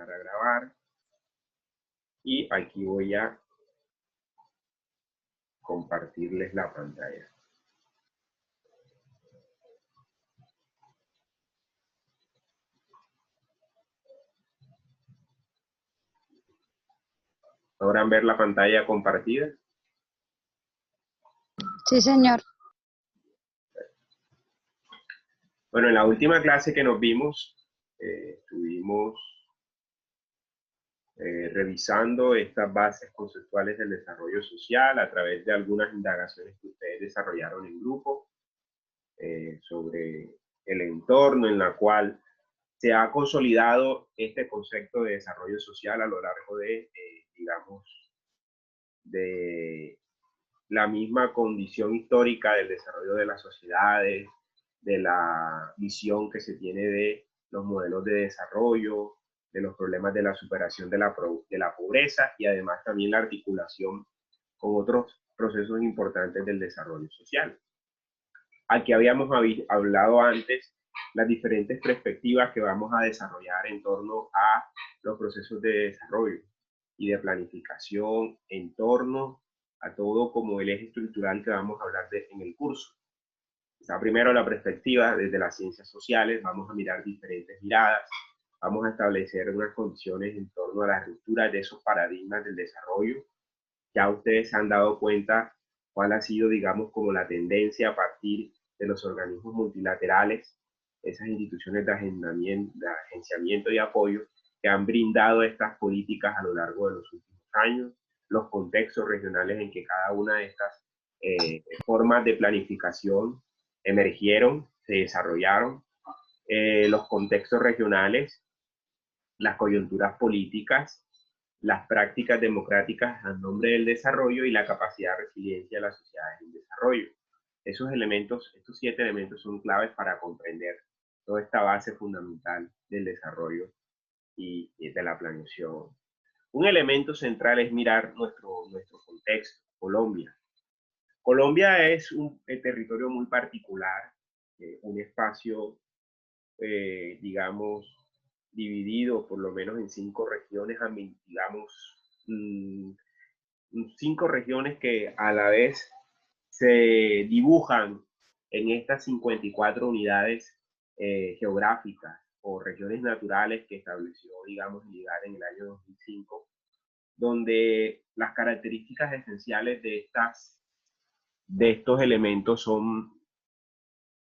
empezar a grabar. Y aquí voy a compartirles la pantalla. ¿Logran ver la pantalla compartida? Sí, señor. Bueno, en la última clase que nos vimos, estuvimos revisando estas bases conceptuales del desarrollo social a través de algunas indagaciones que ustedes desarrollaron en grupo sobre el entorno en la cual se ha consolidado este concepto de desarrollo social a lo largo de, digamos, de la misma condición histórica del desarrollo de las sociedades, de la visión que se tiene de los modelos de desarrollo, de los problemas de la superación de la pobreza y además también la articulación con otros procesos importantes del desarrollo social. Aquí habíamos hablado antes las diferentes perspectivas que vamos a desarrollar en torno a los procesos de desarrollo y de planificación en torno a todo como el eje estructural que vamos a hablar en el curso. Está primero la perspectiva desde las ciencias sociales, vamos a mirar diferentes miradas, vamos a establecer unas condiciones en torno a la ruptura de esos paradigmas del desarrollo. Ya ustedes se han dado cuenta cuál ha sido, digamos, como la tendencia a partir de los organismos multilaterales, esas instituciones de agenciamiento y apoyo que han brindado estas políticas a lo largo de los últimos años, los contextos regionales en que cada una de estas formas de planificación emergieron, se desarrollaron, los contextos regionales, las coyunturas políticas, las prácticas democráticas a nombre del desarrollo y la capacidad de resiliencia de las sociedades en desarrollo. Esos elementos, estos 7 elementos son claves para comprender toda esta base fundamental del desarrollo y de la planeación. Un elemento central es mirar nuestro contexto, Colombia. Colombia es un territorio muy particular, un espacio, digamos, dividido por lo menos en 5 regiones, digamos, 5 regiones que a la vez se dibujan en estas 54 unidades geográficas o regiones naturales que estableció, digamos, el IGAD en el año 2005, donde las características esenciales de estos elementos son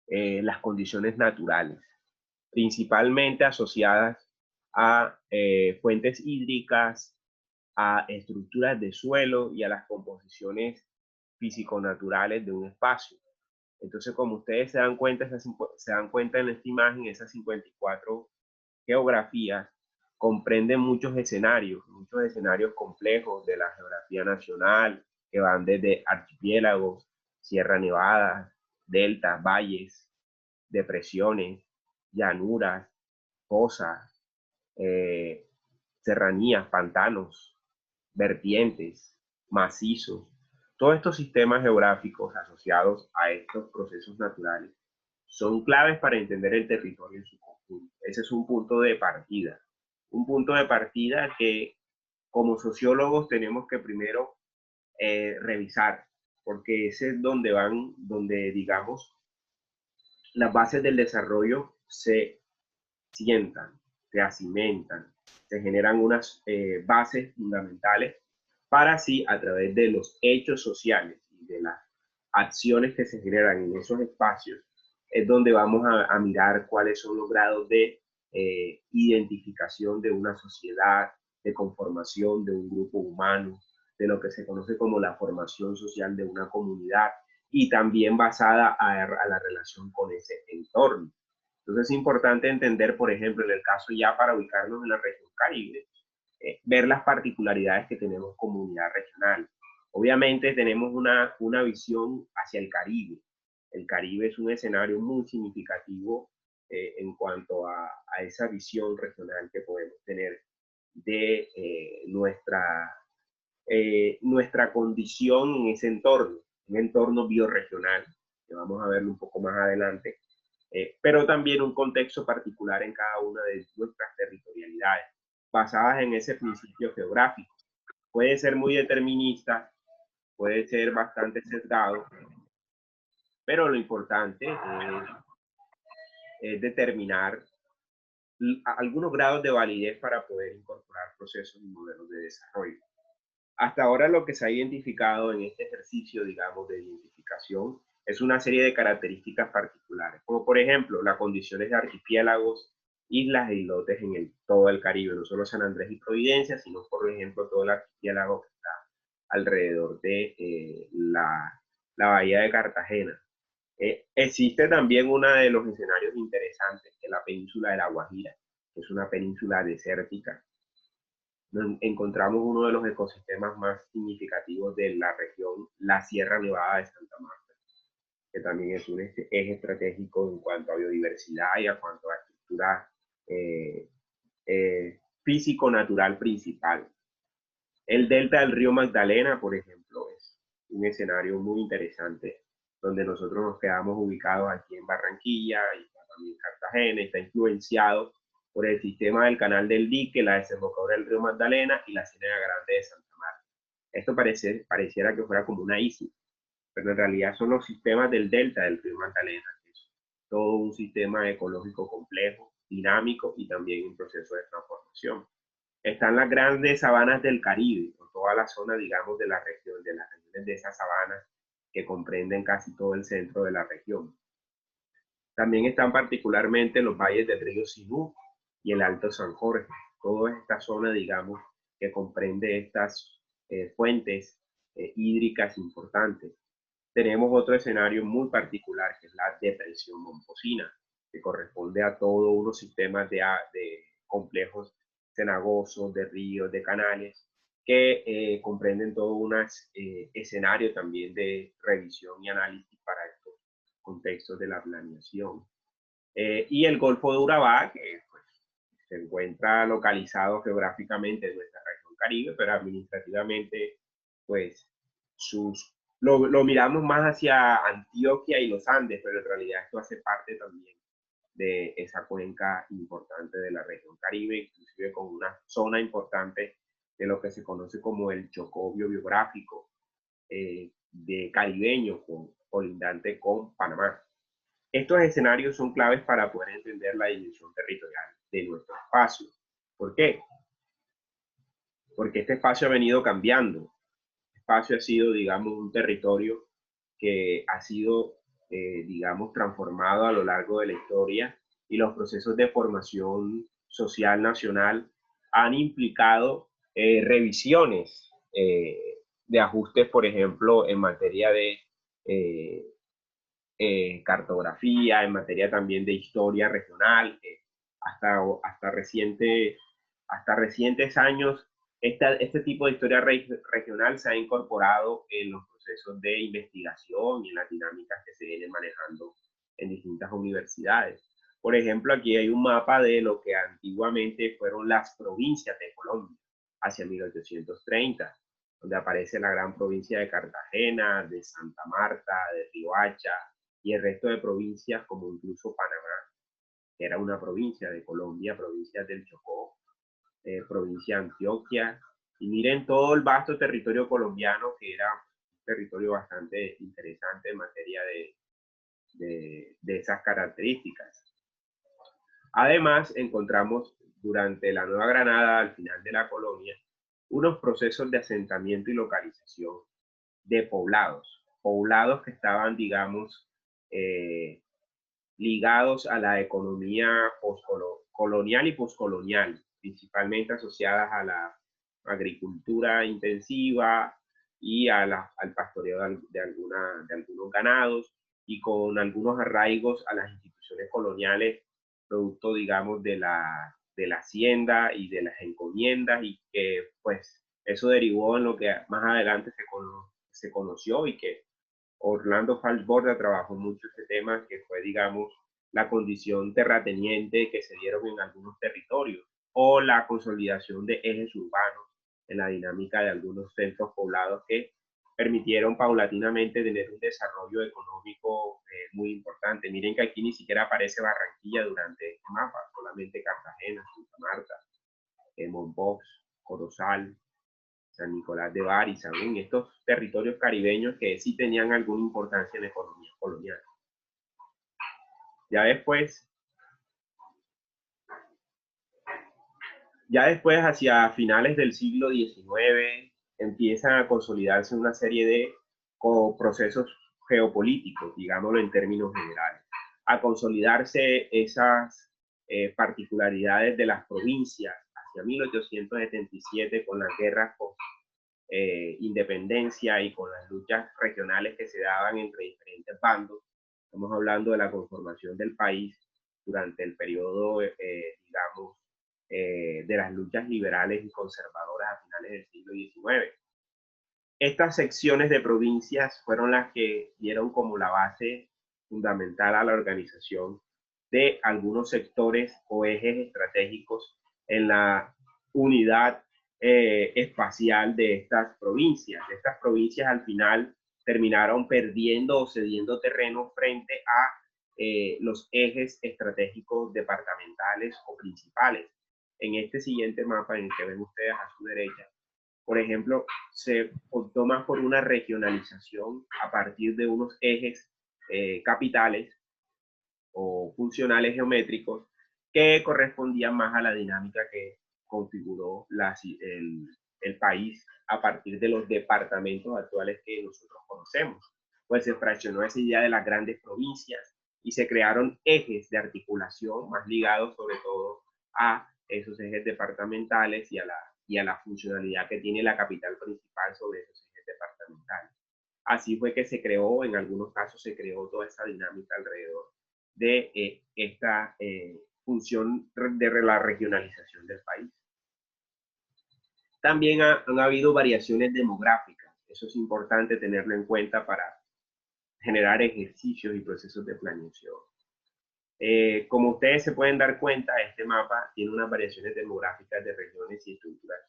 las condiciones naturales, principalmente asociadas a fuentes hídricas, a estructuras de suelo y a las composiciones físico-naturales de un espacio. Entonces, como ustedes se dan cuenta en esta imagen, esas 54 geografías comprenden muchos escenarios complejos de la geografía nacional, que van desde archipiélagos, Sierra Nevada, deltas, valles, depresiones, llanuras, fosas, serranías, pantanos, vertientes, macizos. Todos estos sistemas geográficos asociados a estos procesos naturales son claves para entender el territorio en su conjunto. Ese es un punto de partida. Un punto de partida que como sociólogos tenemos que primero revisar, porque ese es donde digamos, las bases del desarrollo se sientan, se acimentan, se generan unas bases fundamentales para así, a través de los hechos sociales y de las acciones que se generan en esos espacios, es donde vamos a mirar cuáles son los grados de identificación de una sociedad, de conformación de un grupo humano, de lo que se conoce como la formación social de una comunidad y también basada a la relación con ese entorno. Entonces es importante entender, por ejemplo, en el caso ya para ubicarnos en la región Caribe, ver las particularidades que tenemos como unidad regional. Obviamente tenemos una visión hacia el Caribe. El Caribe es un escenario muy significativo en cuanto a esa visión regional que podemos tener de nuestra condición en ese entorno, un entorno biorregional, que vamos a verlo un poco más adelante, pero también un contexto particular en cada una de nuestras territorialidades. basadas en ese principio geográfico. Puede ser muy determinista, puede ser bastante sesgado, pero lo importante es determinar algunos grados de validez para poder incorporar procesos y modelos de desarrollo. Hasta ahora lo que se ha identificado en este ejercicio, digamos, de identificación es una serie de características particulares, como por ejemplo las condiciones de archipiélagos, islas e islotes en todo el Caribe, no solo San Andrés y Providencia, sino por ejemplo todo el archipiélago que está alrededor de la bahía de Cartagena. Existe también uno de los escenarios interesantes, que es la península de La Guajira, que es una península desértica. Encontramos uno de los ecosistemas más significativos de la región, la Sierra Nevada de Santa Marta, que también es un eje estratégico en cuanto a biodiversidad y a cuanto a estructura físico-natural principal. El delta del río Magdalena, por ejemplo, es un escenario muy interesante, donde nosotros nos quedamos ubicados aquí en Barranquilla y también Cartagena, está influenciado por el sistema del Canal del Dique, la desembocadura del río Magdalena y la Ciénaga Grande de Santa Marta. Esto pareciera que fuera como una isla, pero en realidad son los sistemas del delta del río Magdalena, que es todo un sistema ecológico complejo, dinámico y también en proceso de transformación. Están las grandes sabanas del Caribe, o toda la zona, digamos, de la región, de las regiones de esas sabanas que comprenden casi todo el centro de la región. También están particularmente los valles del río Sinú y el Alto San Jorge. Toda esta zona, digamos, que comprende estas fuentes hídricas importantes. Tenemos otro escenario muy particular, que es la depresión momposina, que corresponde a todos unos sistemas de complejos cenagosos, de ríos, de canales, que comprenden todo un escenario también de revisión y análisis para estos contextos de la planeación. Y el Golfo de Urabá, que pues, se encuentra localizado geográficamente en nuestra región Caribe, pero administrativamente, pues, lo miramos más hacia Antioquia y los Andes, pero en realidad esto hace parte también de esa cuenca importante de la región Caribe, inclusive con una zona importante de lo que se conoce como el Chocó biográfico de caribeño, colindante con Panamá. Estos escenarios son claves para poder entender la dimensión territorial de nuestro espacio. ¿Por qué? Porque este espacio ha venido cambiando. Este espacio ha sido, digamos, un territorio que ha sido, digamos, transformado a lo largo de la historia y los procesos de formación social nacional han implicado revisiones de ajustes, por ejemplo, en materia de cartografía, en materia también de historia regional, hasta recientes años, este tipo de historia regional se ha incorporado en los procesos de investigación y en las dinámicas que se vienen manejando en distintas universidades. Por ejemplo, aquí hay un mapa de lo que antiguamente fueron las provincias de Colombia, hacia 1830, donde aparece la gran provincia de Cartagena, de Santa Marta, de Riohacha, y el resto de provincias como incluso Panamá, que era una provincia de Colombia, provincias del Chocó, provincia de Antioquia, y miren todo el vasto territorio colombiano, que era un territorio bastante interesante en materia de esas características. Además, encontramos durante la Nueva Granada, al final de la colonia, unos procesos de asentamiento y localización de poblados que estaban, digamos, ligados a la economía colonial y poscolonial, principalmente asociadas a la agricultura intensiva y al pastoreo de algunos ganados y con algunos arraigos a las instituciones coloniales, producto, digamos, de la hacienda y de las encomiendas, y que pues eso derivó en lo que más adelante se conoció y que Orlando Falsborda trabajó mucho este tema, que fue, digamos, la condición terrateniente que se dieron en algunos territorios o la consolidación de ejes urbanos en la dinámica de algunos centros poblados que permitieron paulatinamente tener un desarrollo económico muy importante. Miren que aquí ni siquiera aparece Barranquilla durante este mapa, solamente Cartagena, Santa Marta. Mompox, Corozal, San Nicolás de Bari, Sagún, estos territorios caribeños que sí tenían alguna importancia en la economía colonial. Ya después, hacia finales del siglo XIX, empiezan a consolidarse una serie de procesos geopolíticos, digámoslo en términos generales, a consolidarse esas particularidades de las provincias hacia 1877 con las guerras por independencia y con las luchas regionales que se daban entre diferentes bandos. Estamos hablando de la conformación del país durante el periodo, digamos, de las luchas liberales y conservadoras a finales del siglo XIX. Estas secciones de provincias fueron las que dieron como la base fundamental a la organización de algunos sectores o ejes estratégicos en la unidad espacial de estas provincias. Estas provincias al final terminaron perdiendo o cediendo terreno frente a los ejes estratégicos departamentales o principales. En este siguiente mapa, en el que ven ustedes a su derecha, por ejemplo, se optó más por una regionalización a partir de unos ejes capitales o funcionales geométricos que correspondían más a la dinámica que configuró el país a partir de los departamentos actuales que nosotros conocemos. Pues se fraccionó esa idea de las grandes provincias y se crearon ejes de articulación más ligados sobre todo a esos ejes departamentales y a la funcionalidad que tiene la capital principal sobre esos ejes departamentales. Así fue que se creó, en algunos casos se creó toda esa dinámica alrededor de esta función de la regionalización del país. También han habido variaciones demográficas. Eso es importante tenerlo en cuenta para generar ejercicios y procesos de planeación. Como ustedes se pueden dar cuenta, este mapa tiene unas variaciones demográficas de regiones y estructuras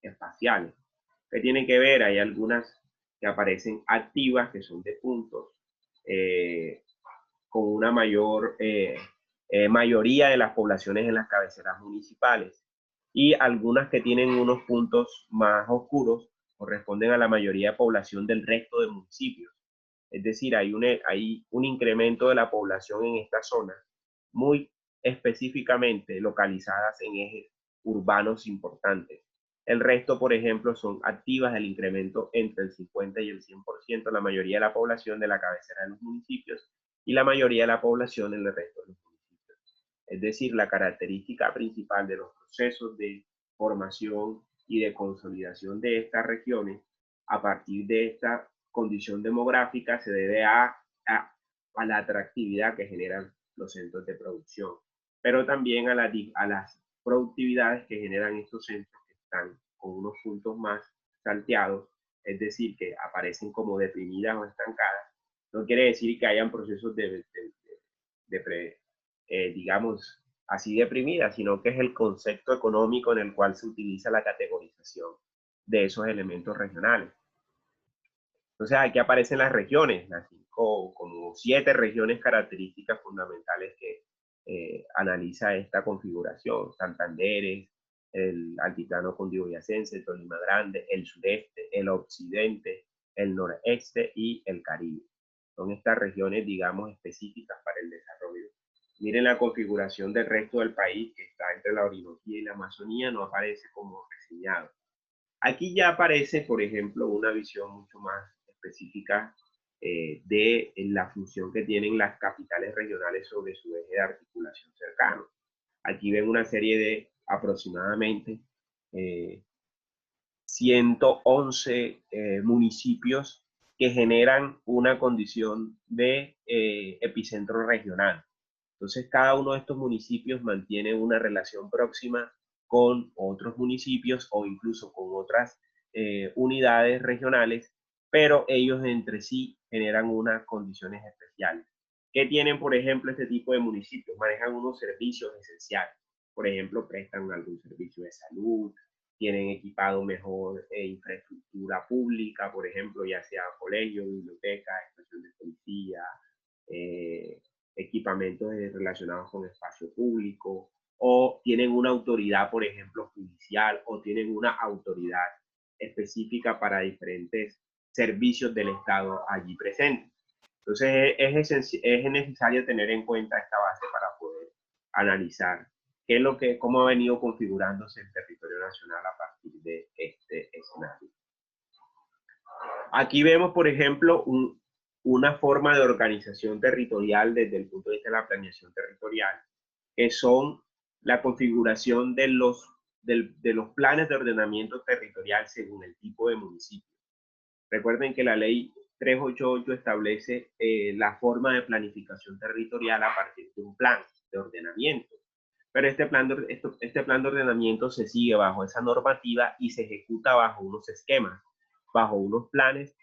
espaciales. ¿Qué tienen que ver? Hay algunas que aparecen activas, que son de puntos, con una mayoría de las poblaciones en las cabeceras municipales, y algunas que tienen unos puntos más oscuros corresponden a la mayoría de población del resto de municipios. Es decir, hay un incremento de la población en esta zona, muy específicamente localizadas en ejes urbanos importantes. El resto, por ejemplo, son activas, el incremento entre el 50 y el 100%, la mayoría de la población de la cabecera de los municipios y la mayoría de la población en el resto de los municipios. Es decir, la característica principal de los procesos de formación y de consolidación de estas regiones a partir de esta condición demográfica se debe a la atractividad que generan los centros de producción, pero también a las productividades que generan estos centros que están con unos puntos más salteados, es decir, que aparecen como deprimidas o estancadas. No quiere decir que hayan procesos digamos, así deprimidas, sino que es el concepto económico en el cual se utiliza la categorización de esos elementos regionales. Entonces aquí aparecen las regiones, las como 7 regiones características fundamentales que analiza esta configuración: Santanderes, el altiplano cundiboyacense, el Tolima Grande, el sureste, el occidente, el noreste y el Caribe. Son estas regiones, digamos, específicas para el desarrollo. Miren la configuración del resto del país, que está entre la Orinoquía y la Amazonía, no aparece como reseñado. Aquí ya aparece, por ejemplo, una visión mucho más específica de la función que tienen las capitales regionales sobre su eje de articulación cercano. Aquí ven una serie de aproximadamente 111 municipios que generan una condición de epicentro regional. Entonces, cada uno de estos municipios mantiene una relación próxima con otros municipios o incluso con otras unidades regionales, pero ellos entre sí generan unas condiciones especiales. ¿Qué tienen, por ejemplo, este tipo de municipios? Manejan unos servicios esenciales. Por ejemplo, prestan algún servicio de salud, tienen equipado mejor infraestructura pública, por ejemplo, ya sea colegio, biblioteca, estación de policía, equipamientos relacionados con espacio público, o tienen una autoridad, por ejemplo, judicial, o tienen una autoridad específica para diferentes servicios del Estado allí presentes. Entonces es necesario tener en cuenta esta base para poder analizar qué es cómo ha venido configurándose el territorio nacional a partir de este escenario. Aquí vemos, por ejemplo, una forma de organización territorial desde el punto de vista de la planeación territorial, que son la configuración de los planes de ordenamiento territorial según el tipo de municipio. Recuerden que la ley 388 establece la forma de planificación territorial a partir de un plan de ordenamiento. Pero este plan de ordenamiento se sigue bajo esa normativa y se ejecuta bajo unos esquemas, bajo unos planes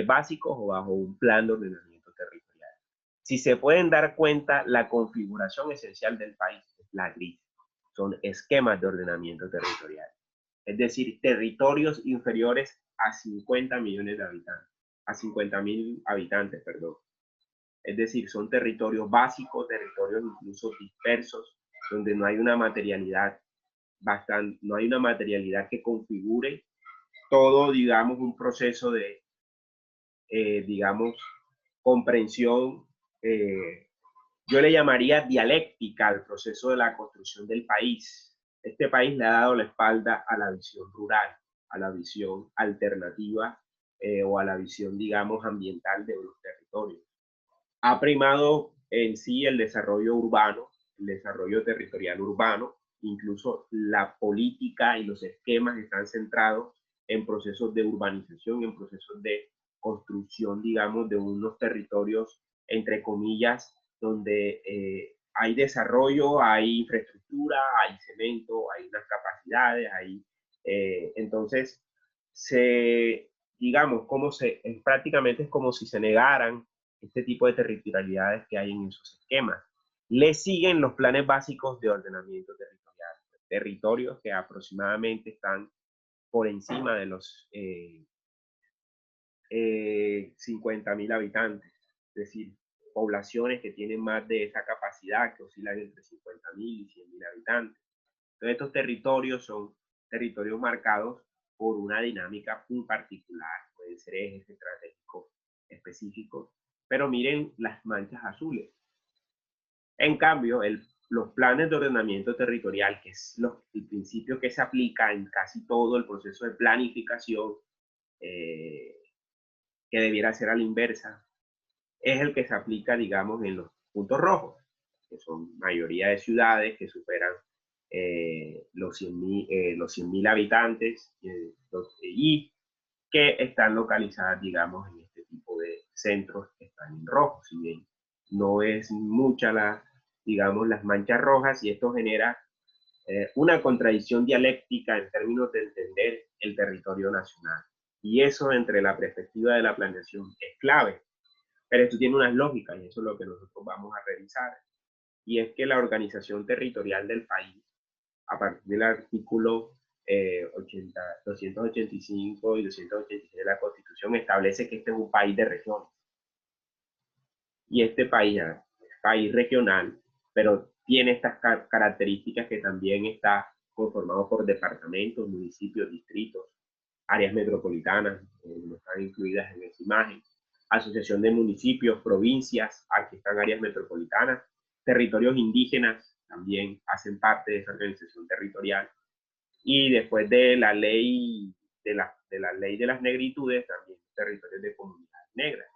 básicos o bajo un plan de ordenamiento territorial. Si se pueden dar cuenta, la configuración esencial del país es la gris. Son esquemas de ordenamiento territorial. Es decir, territorios inferiores a 50 millones de habitantes, a 50.000 habitantes, perdón. Es decir, son territorios básicos, territorios incluso dispersos, donde no hay una materialidad no hay una materialidad que configure todo, digamos, un proceso de, digamos, comprensión, yo le llamaría dialéctica al proceso de la construcción del país. Este país le ha dado la espalda a la visión rural, a la visión alternativa o a la visión, digamos, ambiental de los territorios. Ha primado en sí el desarrollo urbano, el desarrollo territorial urbano, incluso la política y los esquemas están centrados en procesos de urbanización, en procesos de construcción, digamos, de unos territorios, entre comillas, donde hay desarrollo, hay infraestructura, hay cemento, hay unas capacidades, entonces, digamos, prácticamente es como si se negaran este tipo de territorialidades que hay en esos esquemas. Le siguen los planes básicos de ordenamiento territorial, territorios que aproximadamente están por encima de los 50.000 habitantes, es decir, poblaciones que tienen más de esa capacidad, que oscilan entre 50.000 y 100.000 habitantes. Entonces, estos territorios son territorios marcados por una dinámica muy particular, pueden ser ejes estratégicos específicos, pero miren las manchas azules. En cambio, los planes de ordenamiento territorial, que es el principio que se aplica en casi todo el proceso de planificación, que debiera ser a la inversa, es el que se aplica, digamos, en los puntos rojos, que son mayoría de ciudades que superan los 100.000 habitantes y que están localizadas, digamos, en este tipo de centros que están en rojo. Si bien no es mucha digamos, las manchas rojas, y esto genera una contradicción dialéctica en términos de entender el territorio nacional. Y eso, entre la perspectiva de la planeación, es clave. Pero esto tiene unas lógicas y eso es lo que nosotros vamos a revisar. Y es que la organización territorial del país, a partir del artículo 285 y 286 de la Constitución, establece que este es un país de regiones. Y este país es país regional, pero tiene estas características, que también está conformado por departamentos, municipios, distritos, áreas metropolitanas, no están incluidas en esa imagen, asociación de municipios, provincias, aquí están áreas metropolitanas, territorios indígenas también hacen parte de esa organización territorial, y después de la ley de las negritudes, también territorios de comunidades negras.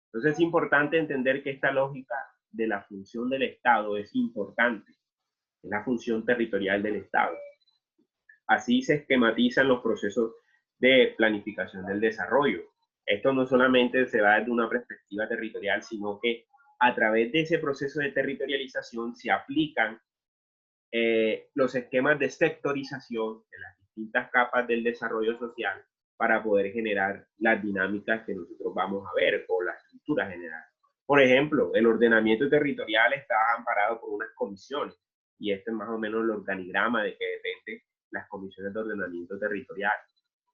Entonces es importante entender que esta lógica de la función del Estado es importante, es la función territorial del Estado. Así se esquematizan los procesos de planificación del desarrollo. Esto no solamente se va desde una perspectiva territorial, sino que a través de ese proceso de territorialización se aplican los esquemas de sectorización de las distintas capas del desarrollo social para poder generar las dinámicas que nosotros vamos a ver, o la estructura general. Por ejemplo, el ordenamiento territorial está amparado por unas comisiones, y este es más o menos el organigrama de que depende las comisiones de ordenamiento territorial.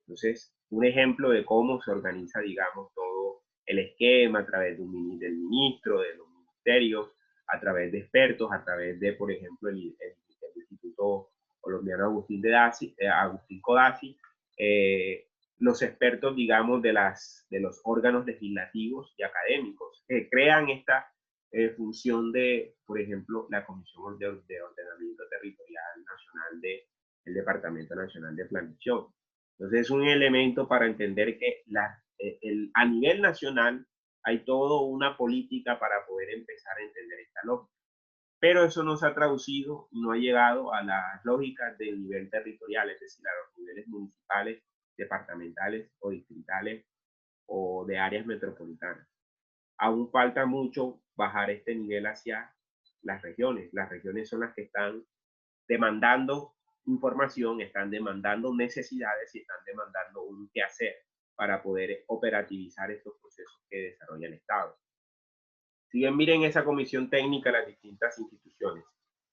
Entonces, un ejemplo de cómo se organiza, digamos, todo el esquema a través del ministro, de los ministerios, a través de expertos, a través de, por ejemplo, el Instituto Colombiano Agustín Codazzi, los expertos, digamos, de los órganos legislativos y académicos, que crean esta función de, por ejemplo, la Comisión de Ordenamiento Territorial Nacional del Departamento Nacional de Planeación. Entonces es un elemento para entender que a nivel nacional hay toda una política para poder empezar a entender esta lógica. Pero eso no se ha traducido, no ha llegado a las lógicas del nivel territorial, es decir, a los niveles municipales, departamentales o distritales o de áreas metropolitanas. Aún falta mucho bajar este nivel hacia las regiones. Las regiones son las que están demandando información, están demandando necesidades y están demandando un qué hacer para poder operativizar estos procesos que desarrolla el Estado. Si bien miren esa comisión técnica, las distintas instituciones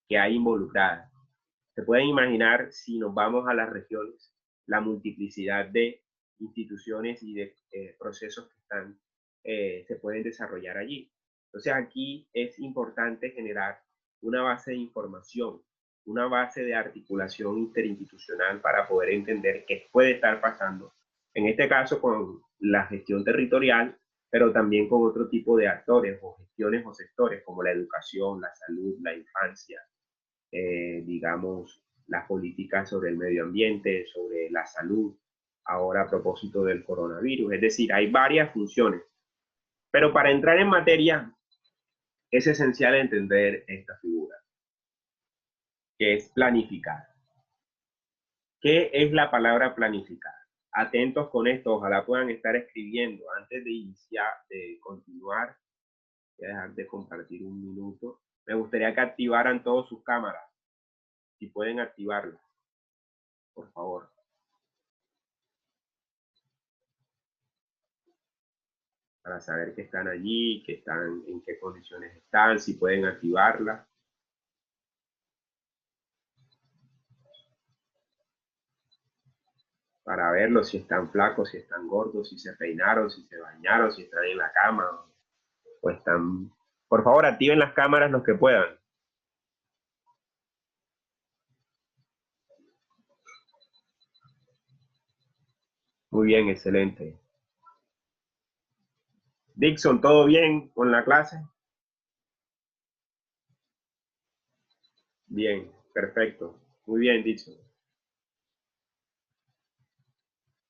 que hay involucradas, se pueden imaginar, si nos vamos a las regiones, la multiplicidad de instituciones y de procesos que se pueden desarrollar allí. Entonces aquí es importante generar una base de información, una base de articulación interinstitucional para poder entender qué puede estar pasando, en este caso con la gestión territorial, pero también con otro tipo de actores o gestiones o sectores como la educación, la salud, la infancia, digamos, las políticas sobre el medio ambiente, sobre la salud, ahora a propósito del coronavirus. Es decir, hay varias funciones. Pero para entrar en materia, es esencial entender esta figura, que es planificar. ¿Qué es la palabra planificar? Atentos con esto, ojalá puedan estar escribiendo. Antes de iniciar, de continuar, voy a dejar de compartir un minuto. Me gustaría que activaran todas sus cámaras, si pueden activarlas, por favor. Para saber que están allí, que están, en qué condiciones están, si pueden activarlas. Para verlos, si están flacos, si están gordos, si se peinaron, si se bañaron, si están en la cama o están... Por favor, activen las cámaras los que puedan. Muy bien, excelente. Dixon, ¿todo bien con la clase? Bien, perfecto. Muy bien, Dixon.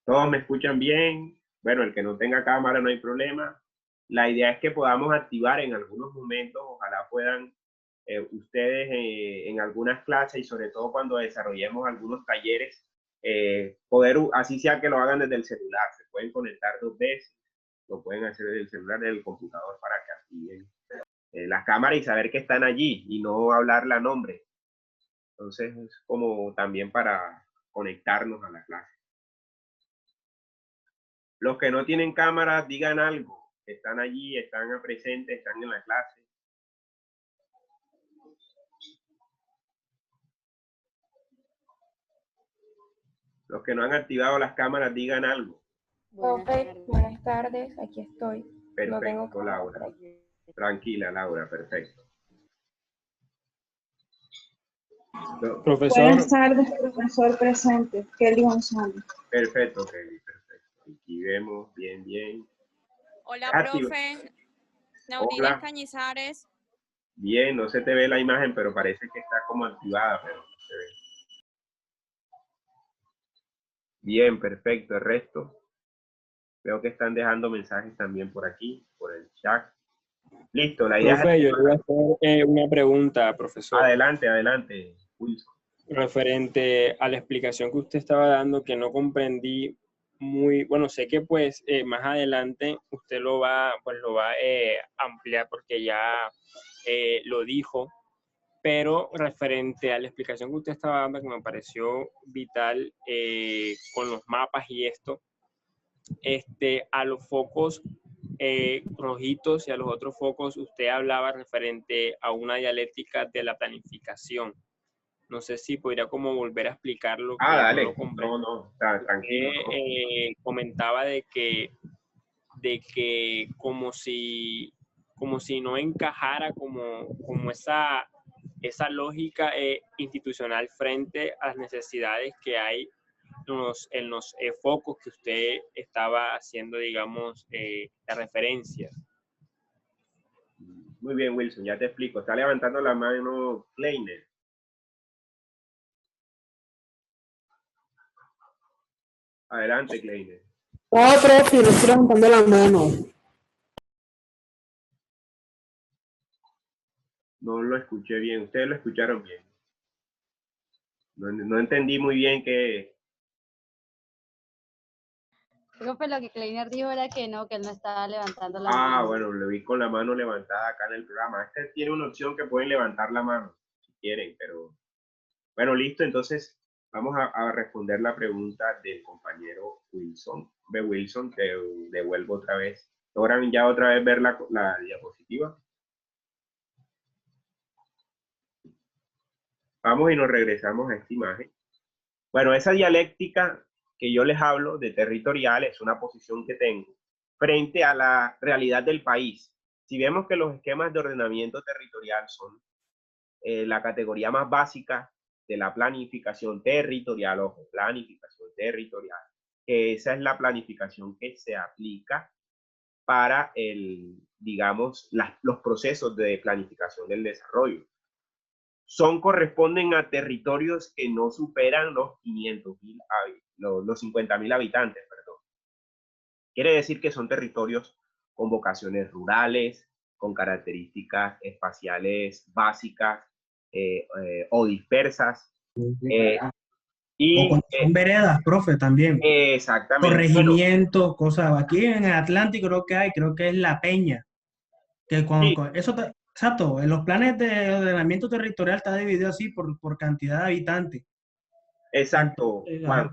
¿Todos me escuchan bien? Bueno, el que no tenga cámara no hay problema. La idea es que podamos activar en algunos momentos, ojalá puedan ustedes en algunas clases y sobre todo cuando desarrollemos algunos talleres, poder, así sea que lo hagan desde el celular, se pueden conectar 2 veces, lo pueden hacer desde el celular, desde el computador para que activen las cámaras y saber que están allí y no hablarle a nombre. Entonces es como también para conectarnos a la clase. Los que no tienen cámaras, digan algo, están allí, están presentes, están en la clase. Los que no han activado las cámaras, digan algo. Buenas tardes, aquí estoy. Perfecto, no tengo Laura. Tranquila, Laura, perfecto. Profesor. Buenas tardes, profesor presente, Kelly González. Perfecto, Kelly, perfecto. Aquí vemos, bien, bien. Hola, profe. Naudines Cañizares. Bien, no se te ve la imagen, pero parece que está como activada, pero no se ve. Bien, perfecto, el resto. Veo que están dejando mensajes también por aquí, por el chat. Listo, la idea Profe, yo le voy a hacer una pregunta, profesor. Adelante, adelante, Wilson. Referente a la explicación que usted estaba dando, que no comprendí muy, bueno, sé que pues más adelante usted lo va a ampliar porque ya lo dijo, pero referente a la explicación que usted estaba dando, que me pareció vital con los mapas y esto, a los focos rojitos y a los otros focos, usted hablaba referente a una dialéctica de la planificación. No sé si podría como volver a explicar lo que dale. no lo comprendí. No, tranquilo. Comentaba de que como si no encajara como esa esa lógica institucional frente a las necesidades que hay en los focos que usted estaba haciendo, digamos, la referencia. Muy bien, Wilson, ya te explico. Está levantando la mano Kleiner. Adelante, Kleiner. No, profe, no estoy levantando la mano. No lo escuché bien. Ustedes lo escucharon bien. No entendí muy bien qué. Profe, lo que Kleiner dijo era que él no estaba levantando la mano. Ah, bueno, lo vi con la mano levantada acá en el programa. Este tiene una opción que pueden levantar la mano, si quieren, pero... Bueno, listo, entonces vamos a responder la pregunta del compañero Wilson. Ve, Wilson, te devuelvo otra vez. ¿Logran ya otra vez ver la diapositiva? Vamos y nos regresamos a esta imagen. Bueno, esa dialéctica que yo les hablo de territorial es una posición que tengo frente a la realidad del país. Si vemos que los esquemas de ordenamiento territorial son la categoría más básica de la planificación territorial, ojo, planificación territorial, que esa es la planificación que se aplica para digamos, los procesos de planificación del desarrollo. Corresponden a territorios que no superan los 500,000, los 50,000 habitantes, perdón. Quiere decir que son territorios con vocaciones rurales, con características espaciales básicas o dispersas. Son veredas, profe, también. Exactamente. Corregimientos, cosas. Aquí en el Atlántico creo que es La Peña. Que exacto, en los planes de ordenamiento territorial está dividido así por cantidad de habitantes. Exacto, Juan.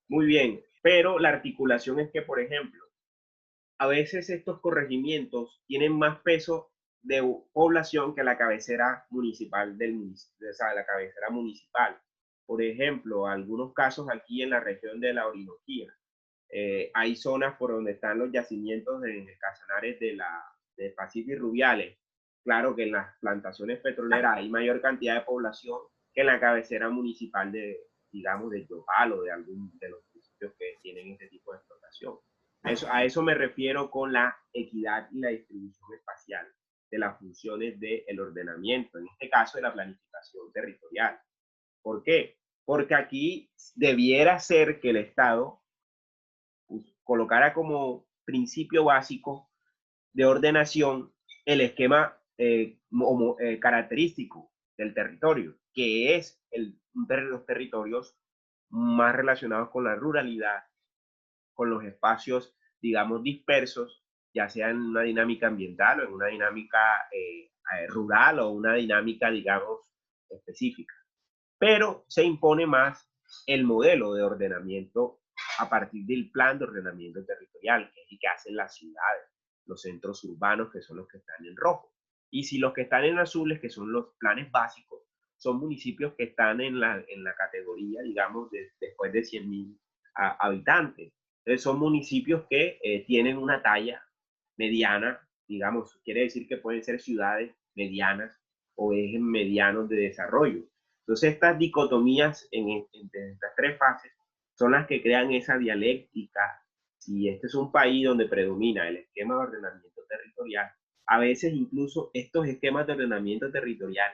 Muy bien. Pero la articulación es que, por ejemplo, a veces estos corregimientos tienen más peso de población que la cabecera municipal o sea, la cabecera municipal. Por ejemplo, algunos casos aquí en la región de la Orinoquía, hay zonas por donde están los yacimientos de casanares de Pacífico y Rubiales. Claro que en las plantaciones petroleras hay mayor cantidad de población que en la cabecera municipal digamos, de Yopal o de algún de los municipios que tienen este tipo de explotación. A eso me refiero con la equidad y la distribución espacial de las funciones del ordenamiento, en este caso de la planificación territorial. ¿Por qué? Porque aquí debiera ser que el Estado colocara como principio básico de ordenación el esquema característico del territorio, que es los territorios más relacionados con la ruralidad, con los espacios, digamos, dispersos, ya sea en una dinámica ambiental o en una dinámica rural o una dinámica, digamos, específica. Pero se impone más el modelo de ordenamiento a partir del plan de ordenamiento territorial, que es el que hacen las ciudades, los centros urbanos, que son los que están en rojo. Y si los que están en azules, que son los planes básicos, son municipios que están en la categoría, digamos, después de 100,000 habitantes. Entonces son municipios que tienen una talla mediana, digamos, quiere decir que pueden ser ciudades medianas o ejes medianos de desarrollo. Entonces estas dicotomías entre estas tres fases son las que crean esa dialéctica. Si este es un país donde predomina el esquema de ordenamiento territorial, a veces incluso estos esquemas de ordenamiento territorial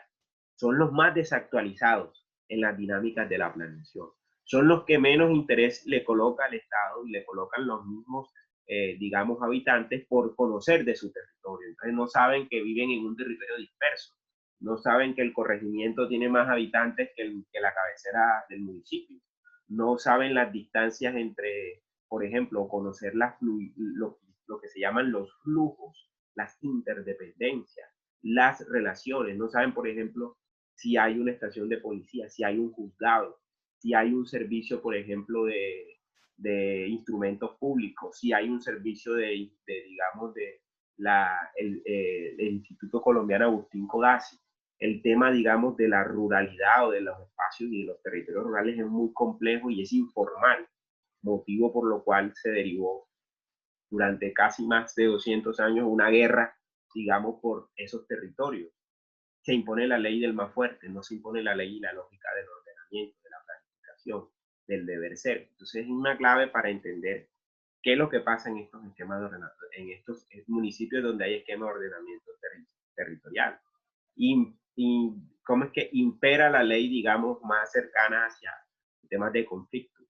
son los más desactualizados en las dinámicas de la planeación. Son los que menos interés le coloca al Estado y le colocan los mismos, digamos, habitantes por conocer de su territorio. Entonces no saben que viven en un territorio disperso, no saben que el corregimiento tiene más habitantes que la cabecera del municipio, no saben las distancias entre, por ejemplo, conocer lo que se llaman los flujos, las interdependencias, las relaciones, no saben, por ejemplo, si hay una estación de policía, si hay un juzgado, si hay un servicio, por ejemplo, de instrumentos públicos, si hay un servicio digamos, el Instituto Colombiano Agustín Codazzi. El tema, digamos, de la ruralidad o de los espacios y de los territorios rurales es muy complejo y es informal, motivo por lo cual se derivó durante casi más de 200 años una guerra, digamos, por esos territorios. se impone la ley del más fuerte, no se impone la ley y la lógica del ordenamiento, de la planificación, del deber ser. Entonces es una clave para entender qué es lo que pasa en estos esquemas de ordenamiento, en estos municipios donde hay esquema de ordenamiento territorial. Y cómo es que impera la ley, digamos, más cercana hacia temas de conflicto,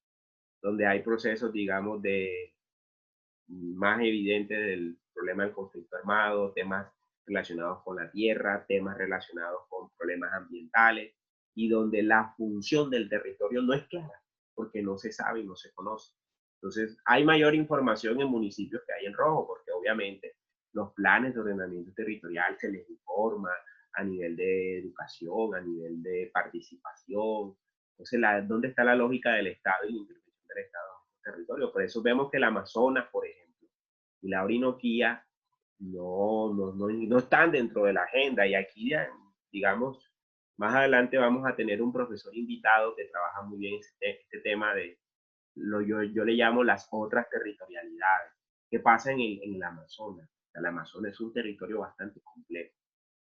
donde hay procesos, digamos, de más evidentes del problema del conflicto armado, temas relacionados con la tierra, temas relacionados con problemas ambientales, y donde la función del territorio no es clara, porque no se sabe y no se conoce. Entonces, hay mayor información en municipios que hay en rojo, porque obviamente los planes de ordenamiento territorial se les informa a nivel de educación, a nivel de participación. Entonces, ¿dónde está la lógica del Estado y la intervención del Estado en el territorio? Por eso vemos que el Amazonas, por ejemplo, y la Orinoquía no están dentro de la agenda. Y aquí, digamos, más adelante vamos a tener un profesor invitado que trabaja muy bien este tema de, yo le llamo las otras territorialidades. ¿Qué pasa en el Amazonas? El Amazonas es un territorio bastante complejo.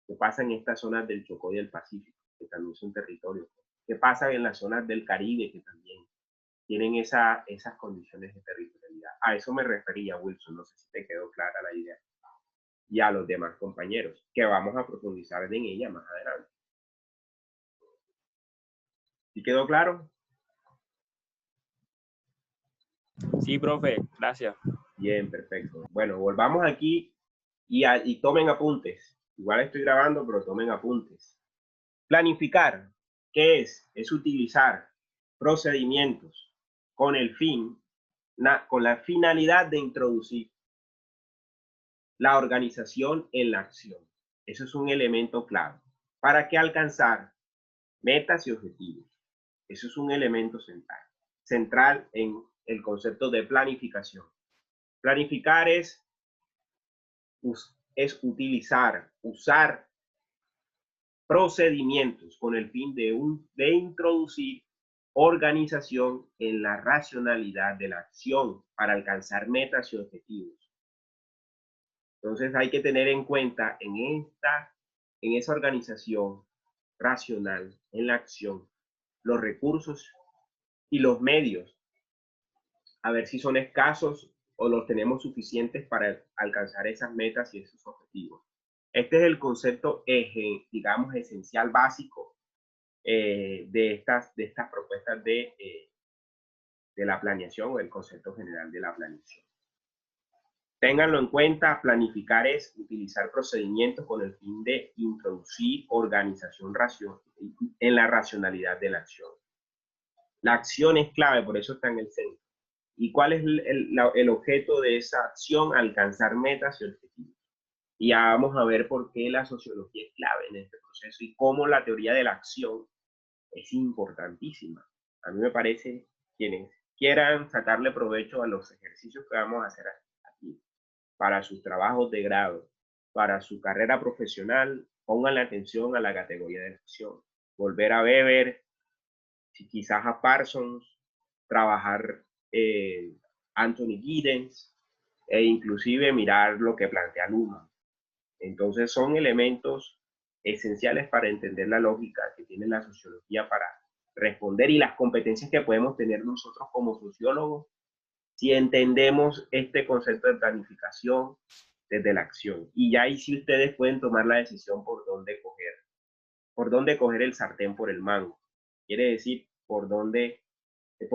¿Qué pasa en estas zonas del Chocó y del Pacífico? Que también son territorios. ¿Qué pasa en las zonas del Caribe? Que también tienen esas condiciones de territorialidad. A eso me refería, Wilson. No sé si te quedó clara la idea. Y a los demás compañeros, que vamos a profundizar en ella más adelante. ¿Sí quedó claro? Sí, profe, gracias. Bien, perfecto. Bueno, volvamos aquí y tomen apuntes. Igual estoy grabando, pero tomen apuntes. Planificar, ¿qué es? Es utilizar procedimientos con el fin, con la finalidad de introducir la organización en la acción. Eso es un elemento clave. ¿Para qué alcanzar metas y objetivos? Eso es un elemento central en el concepto de planificación. Planificar es usar procedimientos con el fin de introducir organización en la racionalidad de la acción para alcanzar metas y objetivos. Entonces hay que tener en cuenta en esa organización racional, en la acción, los recursos y los medios, a ver si son escasos o los tenemos suficientes para alcanzar esas metas y esos objetivos. Este es el concepto, digamos, esencial, básico de estas propuestas de la planeación o el concepto general de la planeación. Ténganlo en cuenta, planificar es utilizar procedimientos con el fin de introducir organización en la racionalidad de la acción. La acción es clave, por eso está en el centro. ¿Y cuál es el objeto de esa acción? Alcanzar metas y objetivos. Y ya vamos a ver por qué la sociología es clave en este proceso y cómo la teoría de la acción es importantísima. A mí me parece, quienes quieran sacarle provecho a los ejercicios que vamos a hacer aquí, para sus trabajos de grado, para su carrera profesional, pongan la atención a la categoría de acción. Volver a Weber, quizás a Parsons, trabajar Anthony Giddens, e inclusive mirar lo que plantea Luhmann. Entonces son elementos esenciales para entender la lógica que tiene la sociología para responder y las competencias que podemos tener nosotros como sociólogos si entendemos este concepto de planificación desde la acción. Y ya ahí sí ustedes pueden tomar la decisión por dónde coger el sartén por el mango. Quiere decir por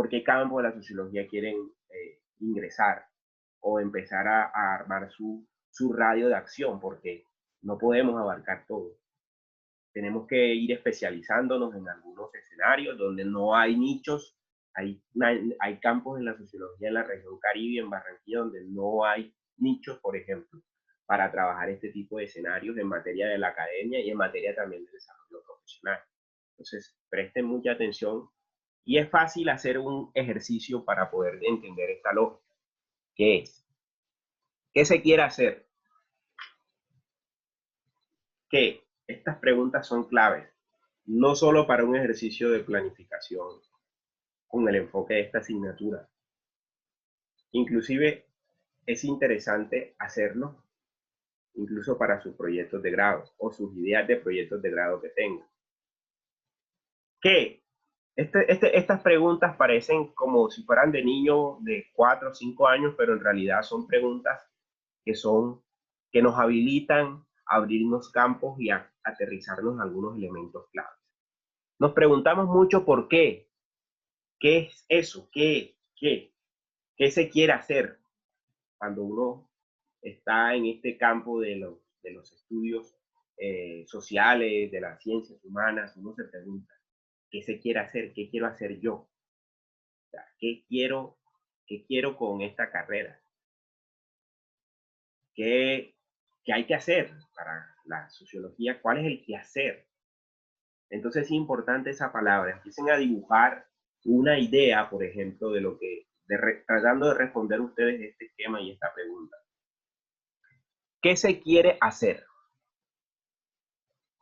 qué campo de la sociología quieren ingresar o empezar a armar su radio de acción, porque no podemos abarcar todo. Tenemos que ir especializándonos en algunos escenarios donde no hay nichos. Hay campos en la sociología en la región Caribe, en Barranquilla, donde no hay nichos, por ejemplo, para trabajar este tipo de escenarios en materia de la academia y en materia también de desarrollo profesional. Entonces, presten mucha atención y es fácil hacer un ejercicio para poder entender esta lógica. ¿Qué es? ¿Qué se quiere hacer? ¿Qué? Estas preguntas son claves, no solo para un ejercicio de planificación con el enfoque de esta asignatura. Inclusive es interesante hacerlo incluso para sus proyectos de grado o sus ideas de proyectos de grado que tengan. ¿Qué? Estas preguntas parecen como si fueran de niños de 4 o 5 años, pero en realidad son preguntas que nos habilitan a abrirnos campos y a aterrizarnos algunos elementos claves. Nos preguntamos mucho por qué. ¿Qué es eso? ¿Qué se quiere hacer? Cuando uno está en este campo de los estudios sociales, de las ciencias humanas, uno se pregunta, ¿qué se quiere hacer? ¿Qué quiero hacer yo? O sea, ¿qué quiero con esta carrera? ¿Qué hay que hacer para la sociología? ¿Cuál es el quehacer? Entonces es importante esa palabra. Empiecen a dibujar una idea, por ejemplo, de lo que, tratando de responder ustedes este esquema y esta pregunta. ¿Qué se quiere hacer?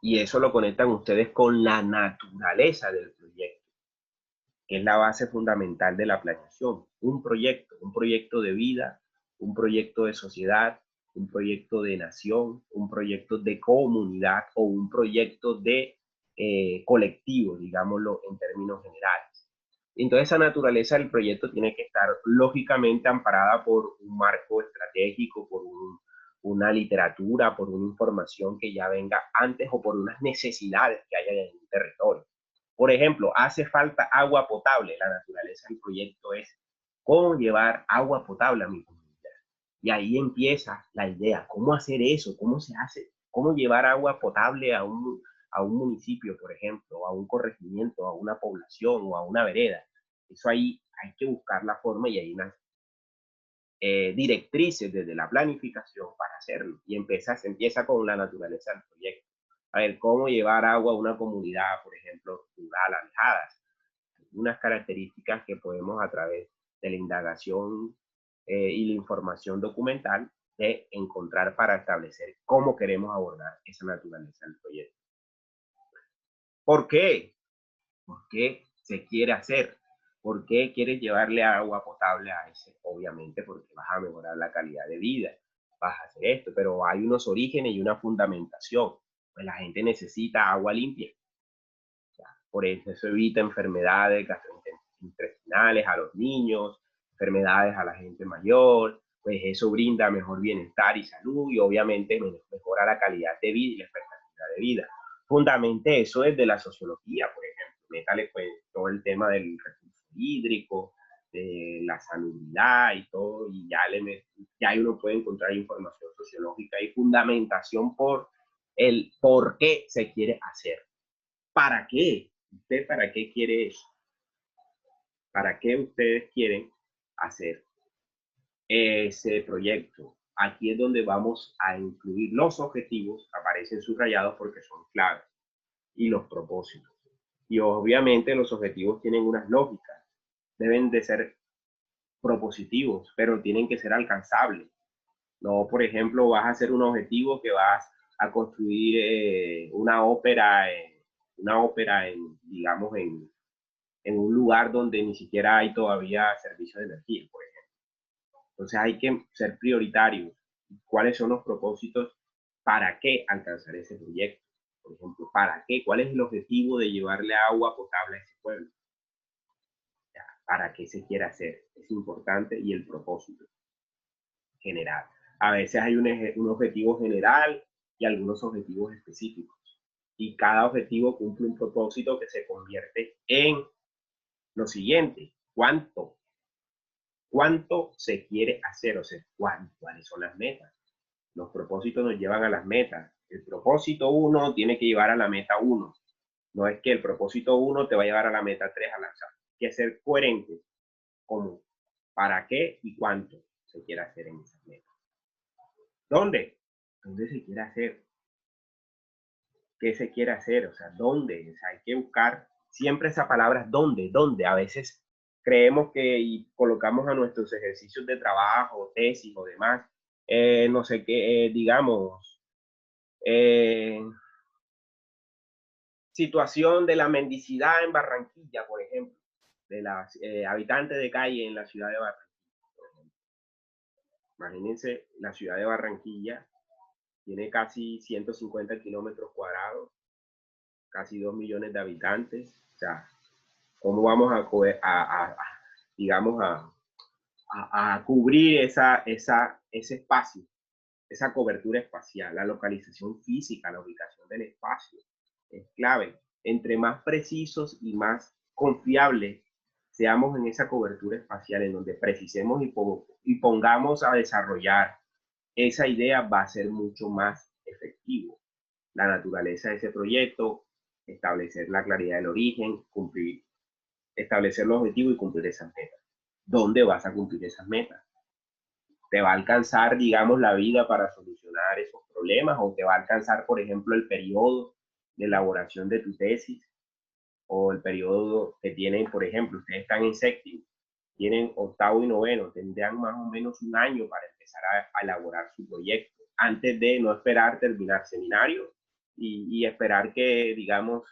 Y eso lo conectan ustedes con la naturaleza del proyecto, que es la base fundamental de la planeación. Un proyecto de vida, un proyecto de sociedad, un proyecto de nación, un proyecto de comunidad o un proyecto de colectivo, digámoslo en términos generales. Entonces esa naturaleza del proyecto tiene que estar lógicamente amparada por un marco estratégico, por una literatura, por una información que ya venga antes o por unas necesidades que haya en un territorio. Por ejemplo, hace falta agua potable. La naturaleza del proyecto es cómo llevar agua potable a mi comunidad. Y ahí empieza la idea, cómo hacer eso, cómo se hace, cómo llevar agua potable a un municipio, por ejemplo, a un corregimiento, a una población o a una vereda. Eso ahí hay que buscar la forma y hay unas directrices desde la planificación para hacerlo. Y se empieza con la naturaleza del proyecto. A ver, cómo llevar agua a una comunidad, por ejemplo, rural, alejadas. Unas características que podemos a través de la indagación y la información documental de encontrar para establecer cómo queremos abordar esa naturaleza del proyecto. ¿Por qué? ¿Por qué se quiere hacer? ¿Por qué quieres llevarle agua potable a ese? Obviamente porque vas a mejorar la calidad de vida, vas a hacer esto, pero hay unos orígenes y una fundamentación. Pues la gente necesita agua limpia. O sea, por eso evita enfermedades gastrointestinales a los niños, enfermedades a la gente mayor, pues eso brinda mejor bienestar y salud y obviamente mejora la calidad de vida y la expectativa de vida. Fundamente eso desde la sociología, por ejemplo. Métale pues todo el tema del recurso hídrico, de la salubridad y todo, y ya ahí uno puede encontrar información sociológica y fundamentación por el por qué se quiere hacer. ¿Para qué? ¿Usted para qué quiere eso? ¿Para qué ustedes quieren hacer ese proyecto? Aquí es donde vamos a incluir los objetivos, aparecen subrayados porque son claves, y los propósitos. Y obviamente los objetivos tienen unas lógicas, deben de ser propositivos, pero tienen que ser alcanzables. No, por ejemplo, vas a hacer un objetivo que vas a construir una ópera digamos, en un lugar donde ni siquiera hay todavía servicio de energía, por ejemplo. Entonces hay que ser prioritarios. ¿Cuáles son los propósitos? ¿Para qué alcanzar ese proyecto? Por ejemplo, ¿para qué? ¿Cuál es el objetivo de llevarle agua potable a ese pueblo? ¿Para qué se quiere hacer? Es importante, y el propósito general. A veces hay un objetivo general y algunos objetivos específicos. Y cada objetivo cumple un propósito que se convierte en lo siguiente: ¿cuánto se quiere hacer? O sea, ¿cuáles son las metas? Los propósitos nos llevan a las metas. El propósito 1 tiene que llevar a la meta 1. No es que el propósito 1 te va a llevar a la meta 3 a lanzar. Hay que ser coherente con para qué y cuánto se quiere hacer en esas metas. ¿Dónde? ¿Dónde se quiere hacer? ¿Qué se quiere hacer? O sea, ¿dónde? O sea, hay que buscar siempre esa palabra ¿dónde? ¿Dónde? A veces creemos que y colocamos a nuestros ejercicios de trabajo, tesis o demás, no sé qué, digamos, situación de la mendicidad en Barranquilla, por ejemplo, de las habitantes de calle en la ciudad de Barranquilla, por ejemplo. Imagínense la ciudad de Barranquilla Tiene casi 150 kilómetros cuadrados, casi 2 millones de habitantes. O sea, ¿cómo vamos digamos, a cubrir ese espacio, esa cobertura espacial? La localización física, la ubicación del espacio es clave. Entre más precisos y más confiables seamos en esa cobertura espacial, en donde precisemos y pongamos a desarrollar esa idea, va a ser mucho más efectivo. La naturaleza de ese proyecto, establecer la claridad del origen, establecer los objetivos y cumplir esas metas. ¿Dónde vas a cumplir esas metas? ¿Te va a alcanzar, digamos, la vida para solucionar esos problemas? ¿O te va a alcanzar, por ejemplo, el periodo de elaboración de tu tesis? ¿O el periodo que tienen, por ejemplo, ustedes están en séptimo, tienen octavo y noveno, tendrán más o menos un año para empezar a elaborar su proyecto, antes de no esperar terminar seminario y esperar que, digamos,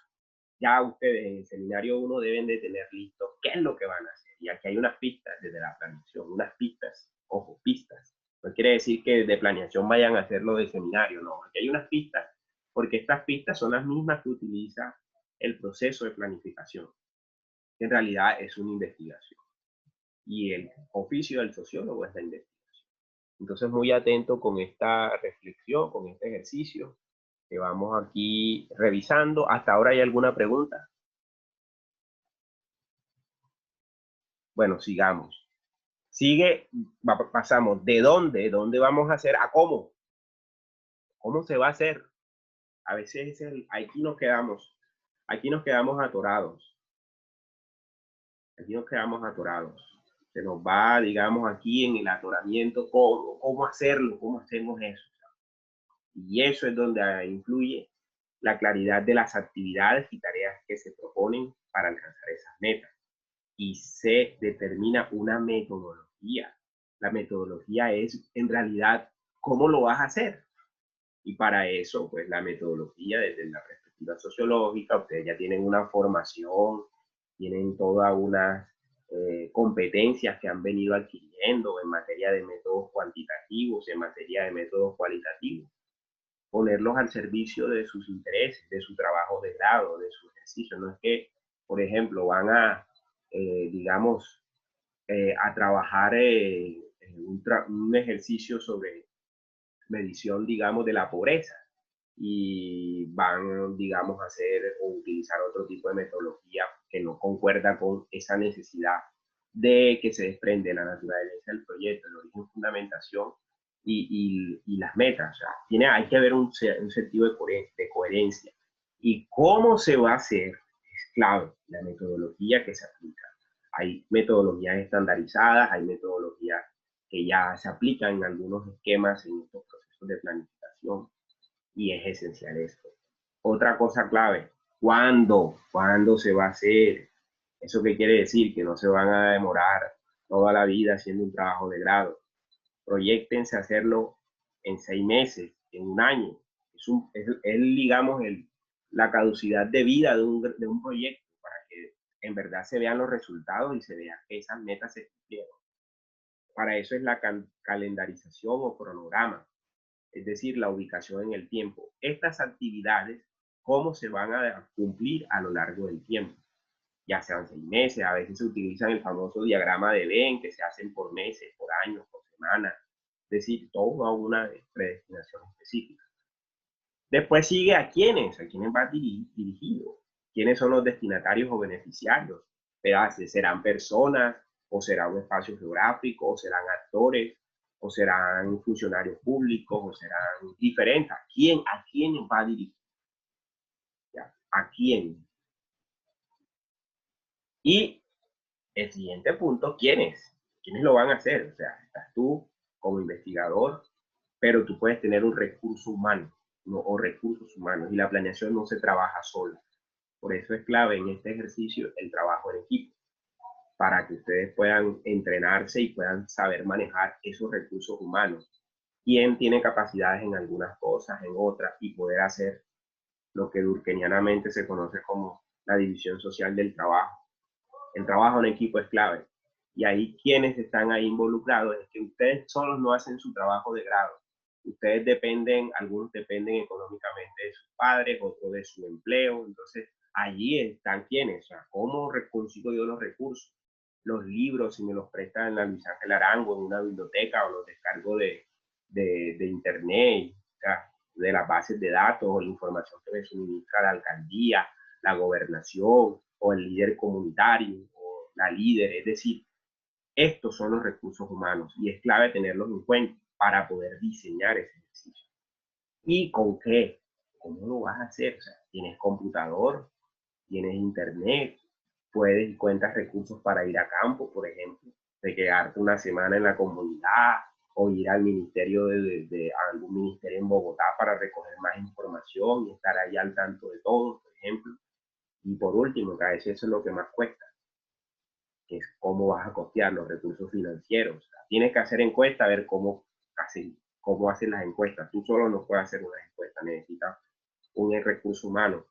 ya ustedes en el seminario 1 deben de tener listo qué es lo que van a hacer. Y aquí hay unas pistas desde la planeación, unas pistas, ojo, pistas. No quiere decir que de planeación vayan a hacerlo de seminario, no. Aquí hay unas pistas, porque estas pistas son las mismas que utiliza el proceso de planificación. En realidad es una investigación. Y el oficio del sociólogo es la investigación. Entonces, muy atento con esta reflexión, con este ejercicio que vamos aquí revisando. ¿Hasta ahora hay alguna pregunta? Bueno, sigamos. Pasamos de dónde vamos a hacer a cómo. ¿Cómo se va a hacer? A veces aquí nos quedamos atorados. Aquí nos quedamos atorados. Se nos va, digamos, aquí en el atoramiento, cómo hacerlo, cómo hacemos eso. Y eso es donde influye la claridad de las actividades y tareas que se proponen para alcanzar esas metas. Y se determina una metodología. La metodología es, en realidad, cómo lo vas a hacer. Y para eso, pues la metodología desde la perspectiva sociológica, ustedes ya tienen una formación, tienen toda una competencias que han venido adquiriendo en materia de métodos cuantitativos, en materia de métodos cualitativos. Ponerlos al servicio de sus intereses, de su trabajo de grado, de su ejercicio. No es que, por ejemplo, van a, digamos, a trabajar un ejercicio sobre medición, digamos, de la pobreza y van, digamos, a hacer o utilizar otro tipo de metodología que no concuerda con esa necesidad de que se desprende la naturaleza del proyecto, el origen, fundamentación y las metas. O sea, hay que haber un sentido de coherencia. ¿Y cómo se va a hacer? Es clave la metodología que se aplica. Hay metodologías estandarizadas, hay metodologías que ya se aplican en algunos esquemas en estos procesos de planificación y es esencial esto. Otra cosa clave, ¿cuándo se va a hacer? ¿Eso qué quiere decir? Que no se van a demorar toda la vida haciendo un trabajo de grado. Proyéctense a hacerlo en 6 meses, en un año. Es digamos, la caducidad de vida de un proyecto para que en verdad se vean los resultados y se vea que esas metas se cumplieron. Para eso es la calendarización o cronograma, es decir, la ubicación en el tiempo. Estas actividades, ¿cómo se van a cumplir a lo largo del tiempo? Ya sean 6 meses, a veces se utiliza el famoso diagrama de Venn, que se hacen por meses, por años, por semanas, es decir, todo a una predestinación específica. Después sigue a quiénes va dirigido, quiénes son los destinatarios o beneficiarios, serán personas, o será un espacio geográfico, o serán actores, o serán funcionarios públicos, o serán diferentes. ¿A quién va dirigido? ¿Ya? ¿A quién? Y el siguiente punto, ¿quiénes? ¿Quiénes lo van a hacer? O sea, estás tú como investigador, pero tú puedes tener un recurso humano, ¿no? O recursos humanos, y la planeación no se trabaja sola. Por eso es clave en este ejercicio el trabajo en equipo, para que ustedes puedan entrenarse y puedan saber manejar esos recursos humanos. Quién tiene capacidades en algunas cosas, en otras, y poder hacer lo que durkheimianamente se conoce como la división social del trabajo. El trabajo en equipo es clave. Y ahí quienes están ahí involucrados es que ustedes solos no hacen su trabajo de grado. ustedes dependen, algunos dependen económicamente de sus padres, otros de su empleo. Entonces, allí están quienes, o sea, ¿cómo consigo yo los recursos? Los libros, si me los prestan en la Luis Ángel Arango, en una biblioteca, o los descargo de internet, o sea, de las bases de datos, o la información que me suministra la alcaldía, la gobernación, o el líder comunitario, o la líder. Es decir, estos son los recursos humanos y es clave tenerlos en cuenta para poder diseñar ese ejercicio. ¿Y con qué? ¿Cómo lo vas a hacer? O sea, ¿tienes computador? ¿Tienes internet? ¿Puedes y cuentas recursos para ir a campo, por ejemplo? De quedarte una semana en la comunidad o ir al ministerio a algún ministerio en Bogotá para recoger más información y estar ahí al tanto de todo, por ejemplo. Y por último, que a veces eso es lo que más cuesta, que es cómo vas a costear los recursos financieros. O sea, tienes que hacer encuestas, a ver cómo hacen las encuestas. Tú solo no puedes hacer unas encuestas, necesitas un recurso humano.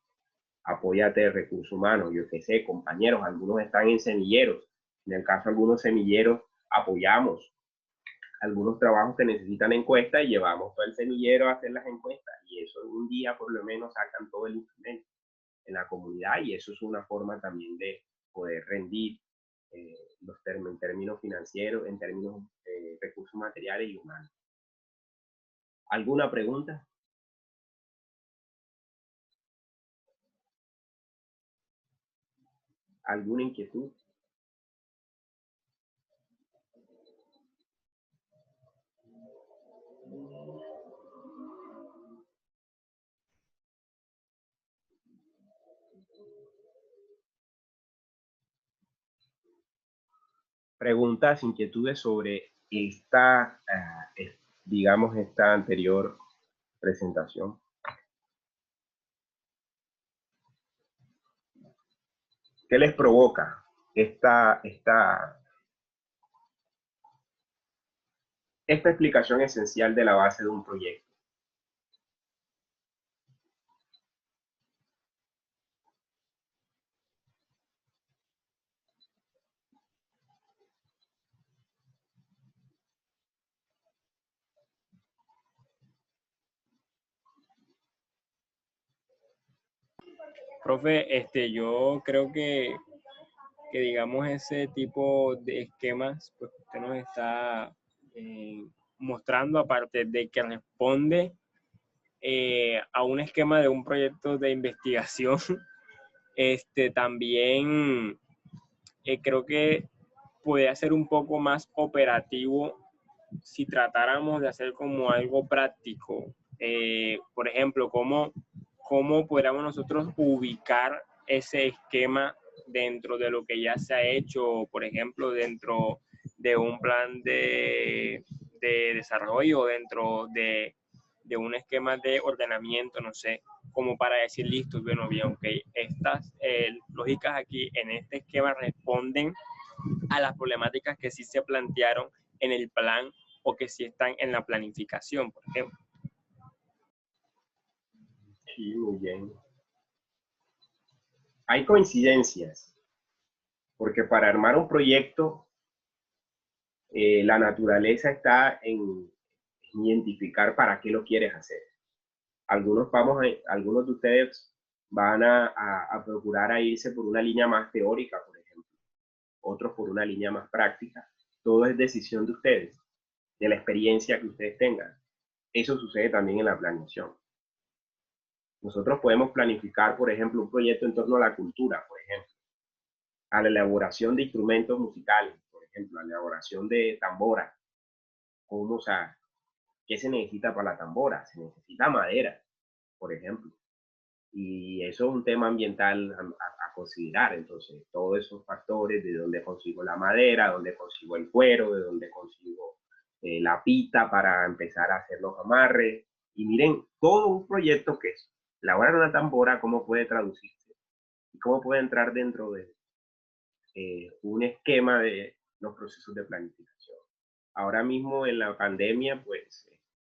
Apóyate de recursos humanos, yo qué sé, compañeros, algunos están en semilleros. En el caso de algunos semilleros, apoyamos algunos trabajos que necesitan encuestas y llevamos todo el semillero a hacer las encuestas. Y eso en un día por lo menos sacan todo el instrumento en la comunidad y eso es una forma también de poder rendir en términos financieros, en términos de recursos materiales y humanos. ¿Alguna pregunta? ¿Alguna inquietud? Preguntas, inquietudes sobre esta, digamos, esta anterior presentación. ¿Qué les provoca esta explicación esencial de la base de un proyecto? Profe, yo creo que digamos ese tipo de esquemas, pues usted nos está mostrando, aparte de que responde a un esquema de un proyecto de investigación, también creo que puede ser un poco más operativo si tratáramos de hacer como algo práctico. Por ejemplo, ¿cómo podríamos nosotros ubicar ese esquema dentro de lo que ya se ha hecho, por ejemplo, dentro de un plan de desarrollo, dentro de un esquema de ordenamiento, no sé, como para decir, listo, bueno, bien, ok, estas lógicas aquí en este esquema responden a las problemáticas que sí se plantearon en el plan o que sí están en la planificación, por ejemplo. Sí, muy bien. Hay coincidencias, porque para armar un proyecto, la naturaleza está en identificar para qué lo quieres hacer. Algunos de ustedes van a procurar a irse por una línea más teórica, por ejemplo, otros por una línea más práctica. Todo es decisión de ustedes, de la experiencia que ustedes tengan. Eso sucede también en la planeación. Nosotros podemos planificar, por ejemplo, un proyecto en torno a la cultura, por ejemplo, a la elaboración de instrumentos musicales, por ejemplo, a la elaboración de tambora. ¿Cómo, o sea, qué se necesita para la tambora? Se necesita madera, por ejemplo. Y eso es un tema ambiental a considerar. Entonces, todos esos factores, de dónde consigo la madera, dónde consigo el cuero, de dónde consigo la pita para empezar a hacer los amarres. Y miren, todo un proyecto que es elaborar una tambora, cómo puede traducirse y cómo puede entrar dentro de un esquema de los procesos de planificación. Ahora mismo en la pandemia, pues,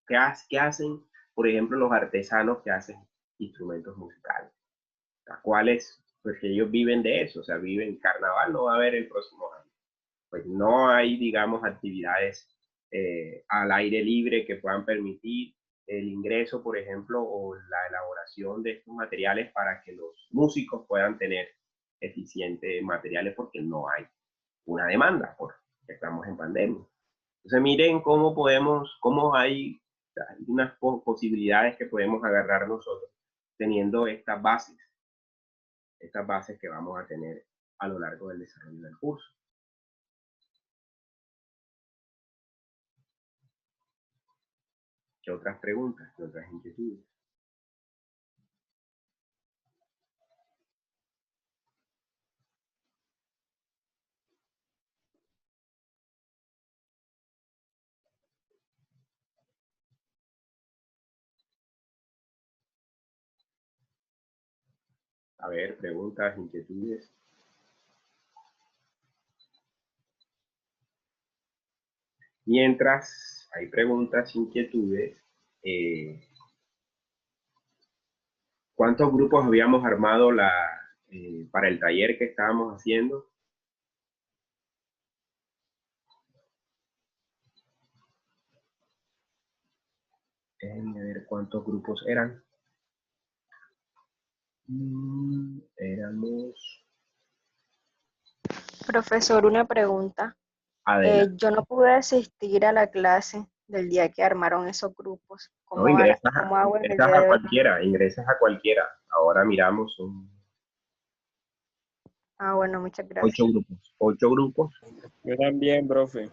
¿qué hacen, por ejemplo, los artesanos que hacen instrumentos musicales? ¿Cuáles? Pues que ellos viven de eso, o sea, viven carnaval, no va a haber el próximo año. Pues no hay, digamos, actividades al aire libre que puedan permitir el ingreso, por ejemplo, o la elaboración de estos materiales para que los músicos puedan tener eficientes materiales, porque no hay una demanda, porque estamos en pandemia. Entonces miren cómo hay unas posibilidades que podemos agarrar nosotros teniendo estas bases que vamos a tener a lo largo del desarrollo del curso. ¿Qué otras preguntas? ¿Qué otras inquietudes? A ver, preguntas, inquietudes. Mientras hay preguntas, inquietudes, ¿cuántos grupos habíamos armado para el taller que estábamos haciendo? Déjenme ver cuántos grupos eran. Éramos... Profesor, una pregunta. Adelante. Yo no pude asistir a la clase del día que armaron esos grupos. No, ingresas a cualquiera, ingresas a cualquiera. Ahora miramos bueno, muchas gracias. 8 grupos. Yo también, profe.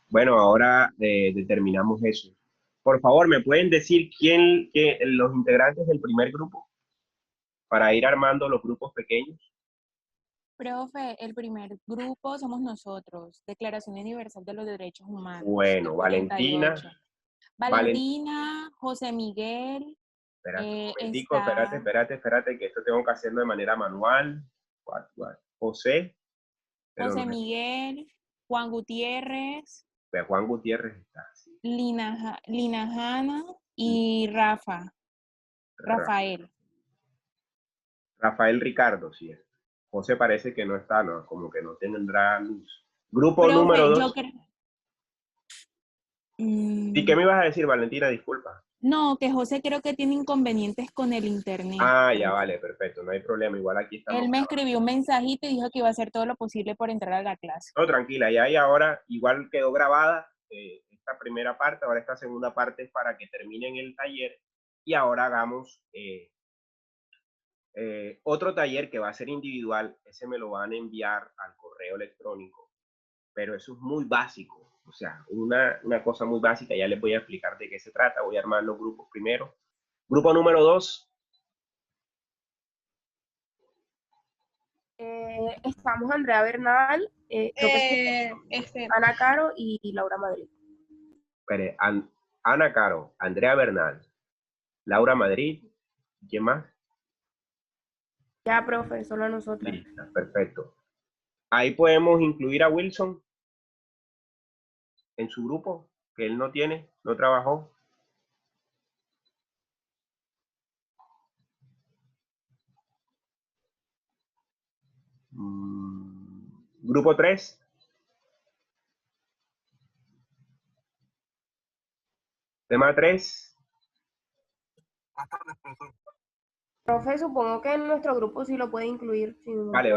Bueno, ahora determinamos eso. Por favor, ¿me pueden decir los integrantes del primer grupo? Para ir armando los grupos pequeños. Profe, el primer grupo somos nosotros, Declaración Universal de los Derechos Humanos. Bueno, Valentina. Valentina, José Miguel. Espérate, que esto tengo que hacerlo de manera manual. José. José Miguel, Juan Gutiérrez. Pues Juan Gutiérrez está. Sí. Lina Hanna y Rafael. Rafael Ricardo, sí. José parece que no está, ¿no? Como que no tendrá luz. Grupo número 2. ¿Y qué me ibas a decir, Valentina? Disculpa. No, que José creo que tiene inconvenientes con el internet. Ah, ya vale, perfecto, no hay problema, igual aquí estamos. Él me escribió un mensajito y dijo que iba a hacer todo lo posible por entrar a la clase. No, tranquila, ya y ahora igual quedó grabada esta primera parte, ahora esta segunda parte es para que terminen el taller y ahora hagamos otro taller que va a ser individual, ese me lo van a enviar al correo electrónico, pero eso es muy básico. O sea, una cosa muy básica, ya les voy a explicar de qué se trata. Voy a armar los grupos primero. Grupo número 2. Estamos Andrea Bernal, Ana Caro y Laura Madrid. Espere, Ana Caro, Andrea Bernal, Laura Madrid, ¿quién más? Ya, profe, solo nosotros. Lista, perfecto. Ahí podemos incluir a Wilson en su grupo, que él no trabajó. Grupo 3. Tema 3. Profe, supongo que en nuestro grupo sí lo puede incluir. Vale.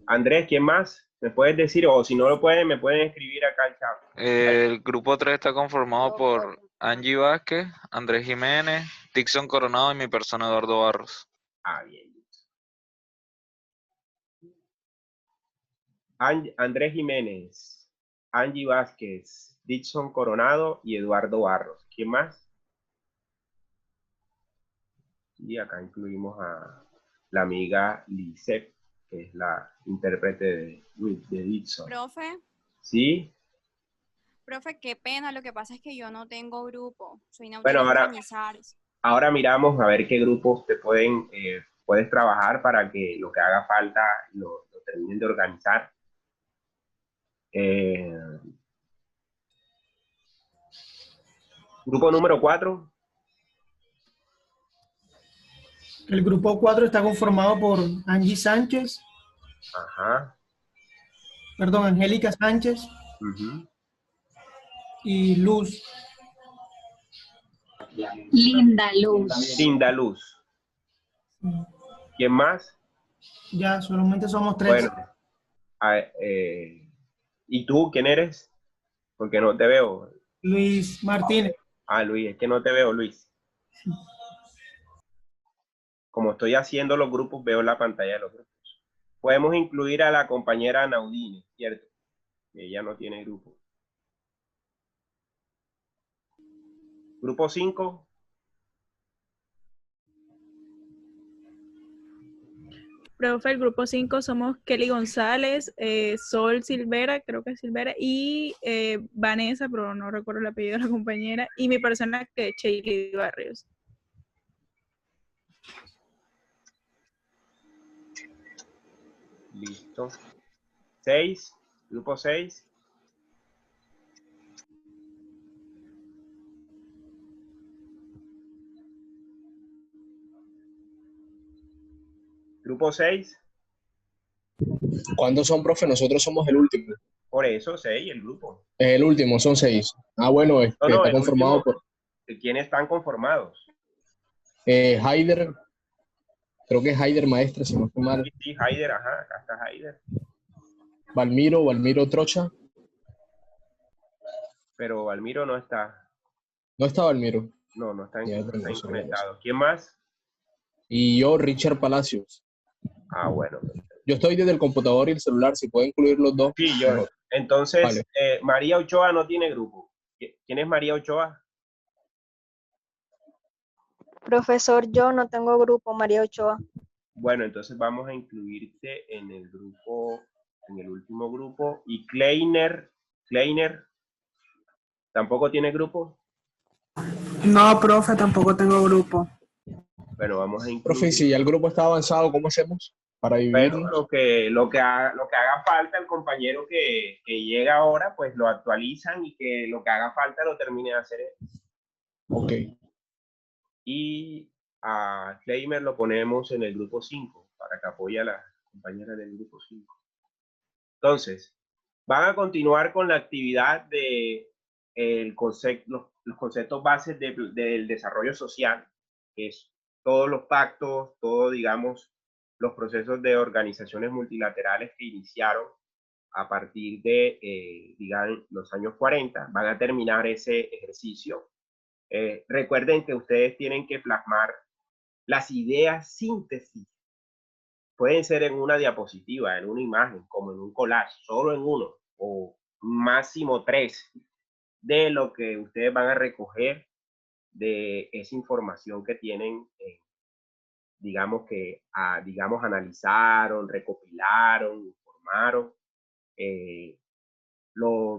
Andrés, ¿quién más? ¿Me puedes decir? O si no lo pueden, me pueden escribir acá al chat. El grupo 3 está conformado por Angie Vázquez, Andrés Jiménez, Dixon Coronado y mi persona Eduardo Barros. Ah, bien. Andrés Jiménez, Angie Vázquez, Dixon Coronado y Eduardo Barros. ¿Quién más? Y acá incluimos a la amiga Lisette, que es la intérprete de Dixon. Profe. ¿Sí? Profe, qué pena, lo que pasa es que yo no tengo grupo. Soy Bueno, ahora miramos a ver qué grupos te puedes trabajar para que lo que haga falta lo terminen de organizar. Grupo número 4. El grupo 4 está conformado por Angie Sánchez. Ajá. Perdón, Angélica Sánchez. Y Luz. Linda Luz. Linda Luz. ¿Quién más? Ya, solamente somos 3. Bueno, ¿y tú quién eres? Porque no te veo. Luis Martínez. Luis, es que no te veo, Luis. Como estoy haciendo los grupos, veo la pantalla de los grupos. Podemos incluir a la compañera Naudine, ¿cierto? Que ella no tiene grupo. Grupo 5. Profe, el grupo 5 somos Kelly González, Sol Silvera, creo que es Silvera, y Vanessa, pero no recuerdo el apellido de la compañera, y mi persona que es Sheili Barrios. Listo. 6. Grupo 6. Grupo 6. ¿Cuántos son, profe? Nosotros somos el último. Por eso 6, el grupo. El último, son 6. Ah, bueno, No, está el conformado último, por ¿quiénes están conformados? Haider, creo que es Haider Maestre, si no estoy mal. Sí, Haider, ajá, acá está Haider. Valmiro Trocha. Pero Valmiro no está. No está Valmiro. No está Ya tengo conectado. ¿Quién más? Y yo, Richard Palacios. Bueno. Yo estoy desde el computador y el celular, si puedo incluir los dos. Sí, yo. Mejor. Entonces, Vale. María Ochoa no tiene grupo. ¿Quién es María Ochoa? Profesor, yo no tengo grupo, María Ochoa. Bueno, entonces vamos a incluirte en el grupo, en el último grupo. Y Kleiner, ¿tampoco tiene grupo? No, profe, tampoco tengo grupo. Bueno, vamos a incluir. Profe, si ya el grupo está avanzado, ¿cómo hacemos para dividirlo? Bueno, lo que haga falta, el compañero que llega ahora, pues lo actualizan y que lo que haga falta lo termine de hacer él. Ok. Y a Kleimer lo ponemos en el grupo 5 para que apoye a la compañera del grupo 5. Entonces, van a continuar con la actividad de los conceptos bases del desarrollo social, que es todos los pactos, todo, digamos, los procesos de organizaciones multilaterales que iniciaron a partir de, digamos, los años 40. Van a terminar ese ejercicio. Recuerden que ustedes tienen que plasmar las ideas síntesis. Pueden ser en una diapositiva, en una imagen, como en un collage, solo en uno, o máximo 3, de lo que ustedes van a recoger de esa información que tienen, digamos que, digamos, analizaron, recopilaron, informaron,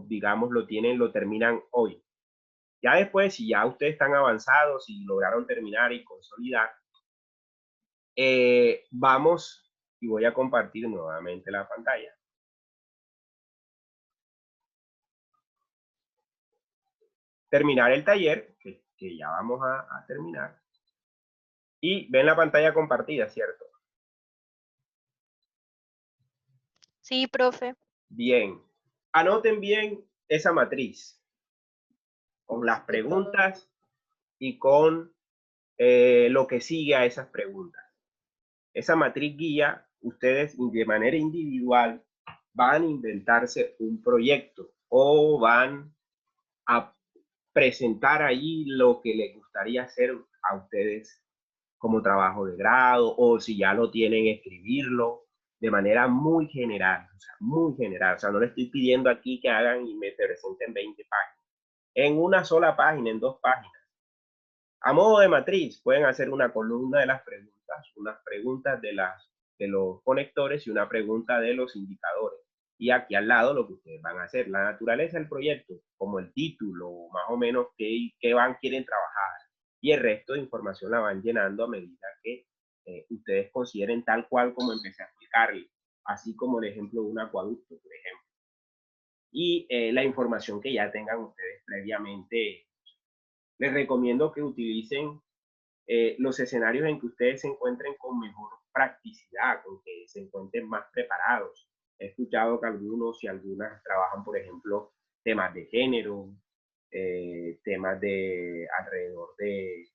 digamos, lo terminan hoy. Ya después, si ya ustedes están avanzados y lograron terminar y consolidar, vamos y voy a compartir nuevamente la pantalla. Terminar el taller, que ya vamos a terminar. Y ven la pantalla compartida, ¿cierto? Sí, profe. Bien. Anoten bien esa matriz con las preguntas y con lo que sigue a esas preguntas. Esa matriz guía, ustedes de manera individual van a inventarse un proyecto o van a presentar allí lo que les gustaría hacer a ustedes como trabajo de grado, o si ya lo tienen, escribirlo de manera muy general, o sea, muy general. O sea, no le estoy pidiendo aquí que hagan y me presenten 20 páginas. En una sola página, en 2 páginas. A modo de matriz, pueden hacer una columna de las preguntas, unas preguntas de los conectores y una pregunta de los indicadores. Y aquí al lado lo que ustedes van a hacer, la naturaleza del proyecto, como el título, más o menos qué quieren trabajar. Y el resto de información la van llenando a medida que ustedes consideren tal cual como empecé a explicarle. Así como el ejemplo de un acueducto, por ejemplo. Y la información que ya tengan ustedes previamente. Les recomiendo que utilicen los escenarios en que ustedes se encuentren con mejor practicidad, con que se encuentren más preparados. He escuchado que algunos y algunas trabajan, por ejemplo, temas de género, temas alrededor de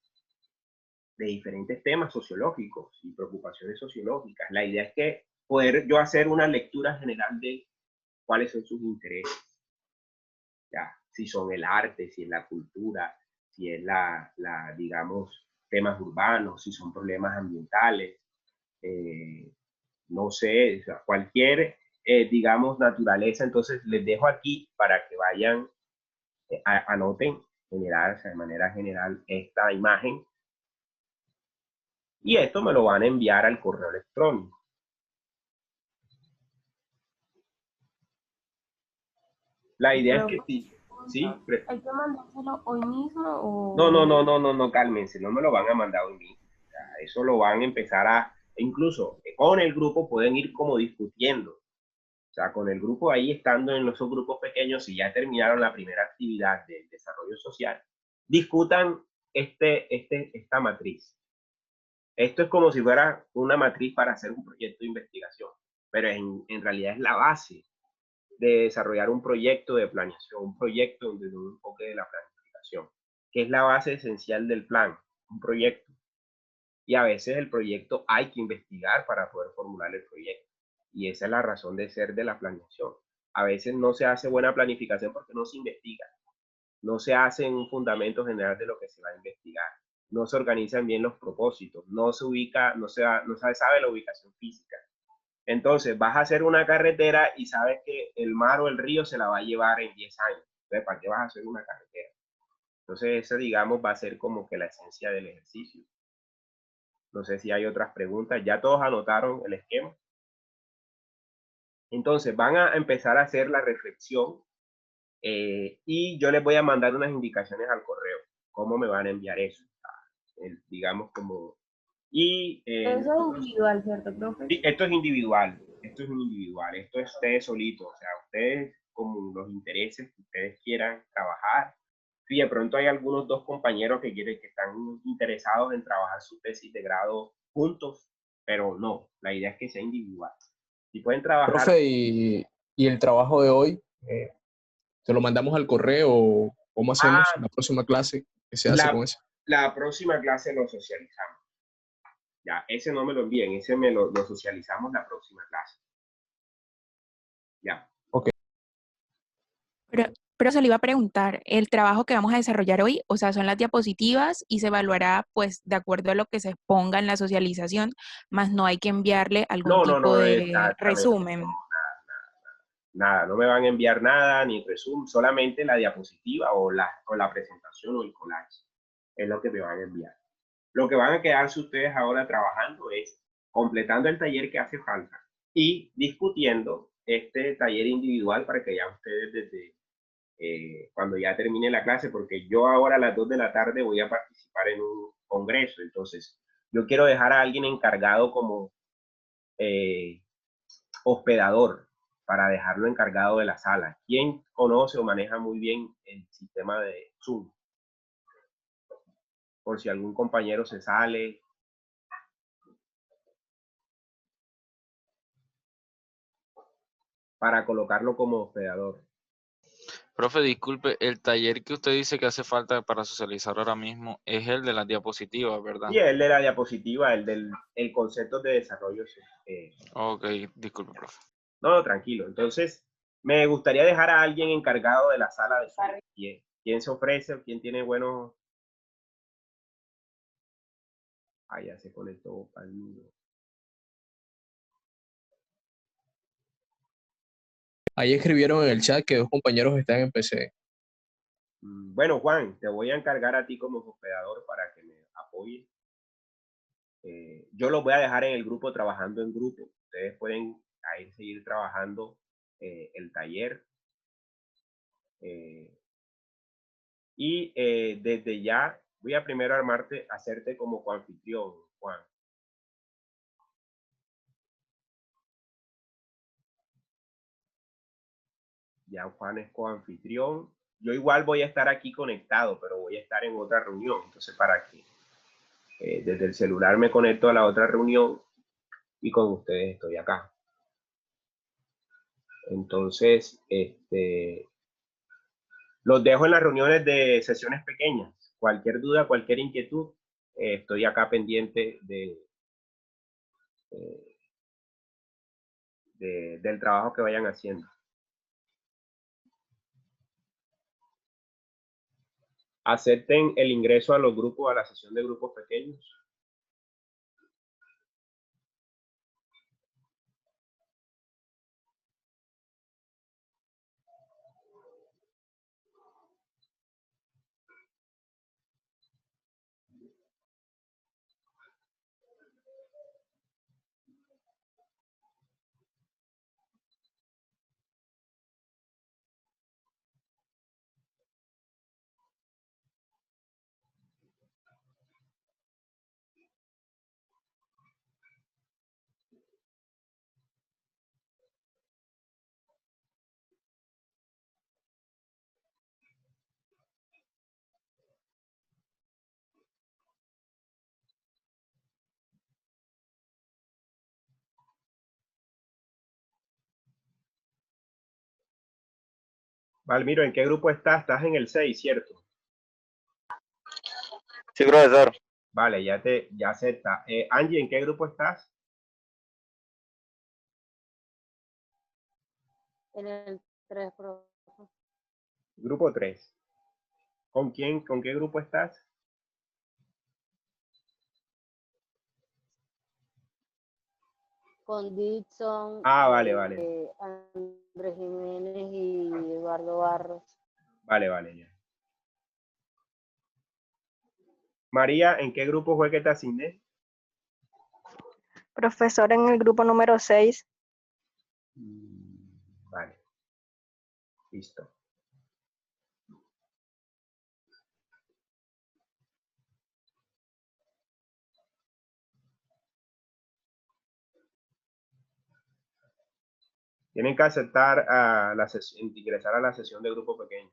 diferentes temas sociológicos y preocupaciones sociológicas. La idea es que poder yo hacer una lectura general de cuáles son sus intereses, ya, si son el arte, si es la cultura, si es digamos, temas urbanos, si son problemas ambientales, no sé, o sea, cualquier, digamos, naturaleza. Entonces les dejo aquí para que vayan, anoten general, o sea, de manera general esta imagen, y esto me lo van a enviar al correo electrónico. La idea es que sí. ¿Hay que mandárselo hoy mismo o...? No, cálmense, no me lo van a mandar hoy mismo. O sea, eso lo van a empezar incluso con el grupo pueden ir como discutiendo. O sea, con el grupo ahí estando en esos grupos pequeños, si ya terminaron la primera actividad de desarrollo social, discutan esta matriz. Esto es como si fuera una matriz para hacer un proyecto de investigación, pero en realidad es la base de desarrollar un proyecto de planeación, un proyecto desde un enfoque de la planificación, que es la base esencial del plan, un proyecto. Y a veces el proyecto hay que investigar para poder formular el proyecto. Y esa es la razón de ser de la planeación. A veces no se hace buena planificación porque no se investiga. No se hace un fundamento general de lo que se va a investigar. No se organizan bien los propósitos. No se ubica, no se sabe la ubicación física. Entonces, vas a hacer una carretera y sabes que el mar o el río se la va a llevar en 10 años. Entonces, ¿para qué vas a hacer una carretera? Entonces, esa, digamos, va a ser como que la esencia del ejercicio. No sé si hay otras preguntas. ¿Ya todos anotaron el esquema? Entonces, van a empezar a hacer la reflexión y yo les voy a mandar unas indicaciones al correo. ¿Cómo me van a enviar eso? Digamos como... Eso es individual, ¿cierto, profe? Sí, esto es individual. Esto es individual. Esto es ustedes solitos. O sea, ustedes como los intereses que ustedes quieran trabajar. Si de pronto hay algunos dos compañeros que están interesados en trabajar su tesis de grado juntos, pero no, la idea es que sea individual. Si pueden trabajar... Profe, y el trabajo de hoy, ¿se lo mandamos al correo o cómo hacemos la próxima clase? ¿Qué se hace con eso? La próxima clase lo socializamos. Ya, ese no me lo envíen, ese me lo socializamos la próxima clase. Ya. Ok. Pero se le iba a preguntar, el trabajo que vamos a desarrollar hoy, o sea, son las diapositivas y se evaluará pues de acuerdo a lo que se exponga en la socialización, más no hay que enviarle algún tipo de resumen. Nada, no me van a enviar nada, ni resumen, solamente la diapositiva o la presentación o el collage. Es lo que me van a enviar. Lo que van a quedarse ustedes ahora trabajando es completando el taller que hace falta y discutiendo este taller individual para que ya ustedes desde cuando ya termine la clase, porque yo ahora a las 2 de la tarde voy a participar en un congreso, entonces yo quiero dejar a alguien encargado como hospedador para dejarlo encargado de la sala. ¿Quién conoce o maneja muy bien el sistema de Zoom? Por si algún compañero se sale. Para colocarlo como hospedador. Profe, disculpe, el taller que usted dice que hace falta para socializar ahora mismo es el de las diapositivas, ¿verdad? Sí, el de la diapositiva, el del concepto de desarrollo. Ok, disculpe, profe. No, tranquilo. Entonces, me gustaría dejar a alguien encargado de la sala de Zoom. ¿Quién se ofrece o quién tiene buenos? Ah, ya se conectó Palmiro. Ahí escribieron en el chat que dos compañeros están en PC. Bueno, Juan, te voy a encargar a ti como hospedador para que me apoye. Yo los voy a dejar en el grupo trabajando en grupo. Ustedes pueden ahí seguir trabajando el taller. Y desde ya voy a primero hacerte como coanfitrión, Juan. Ya Juan es coanfitrión. Yo igual voy a estar aquí conectado, pero voy a estar en otra reunión. Entonces, para que desde el celular me conecto a la otra reunión y con ustedes estoy acá. Entonces, Los dejo en las reuniones de sesiones pequeñas. Cualquier duda, cualquier inquietud, estoy acá pendiente del trabajo que vayan haciendo. Acepten el ingreso a los grupos, a la sesión de grupos pequeños. Valmiro, ¿en qué grupo estás? Estás en el 6, ¿cierto? Sí, profesor. Vale, ya acepta. Angie, ¿en qué grupo estás? En el 3, profesor. Grupo 3. ¿Con qué grupo estás? Con Dixon. Ah, vale. Andrés Jiménez y Eduardo Barros. Vale, ya. María, ¿en qué grupo fue que te asigné? Profesor, en el grupo número 6. Vale. Listo. Tienen que aceptar a la sesión, ingresar a la sesión de grupo pequeño.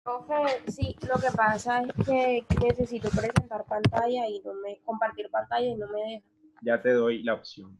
Profe, sí, lo que pasa es que necesito presentar pantalla y compartir pantalla y no me deja. Ya te doy la opción.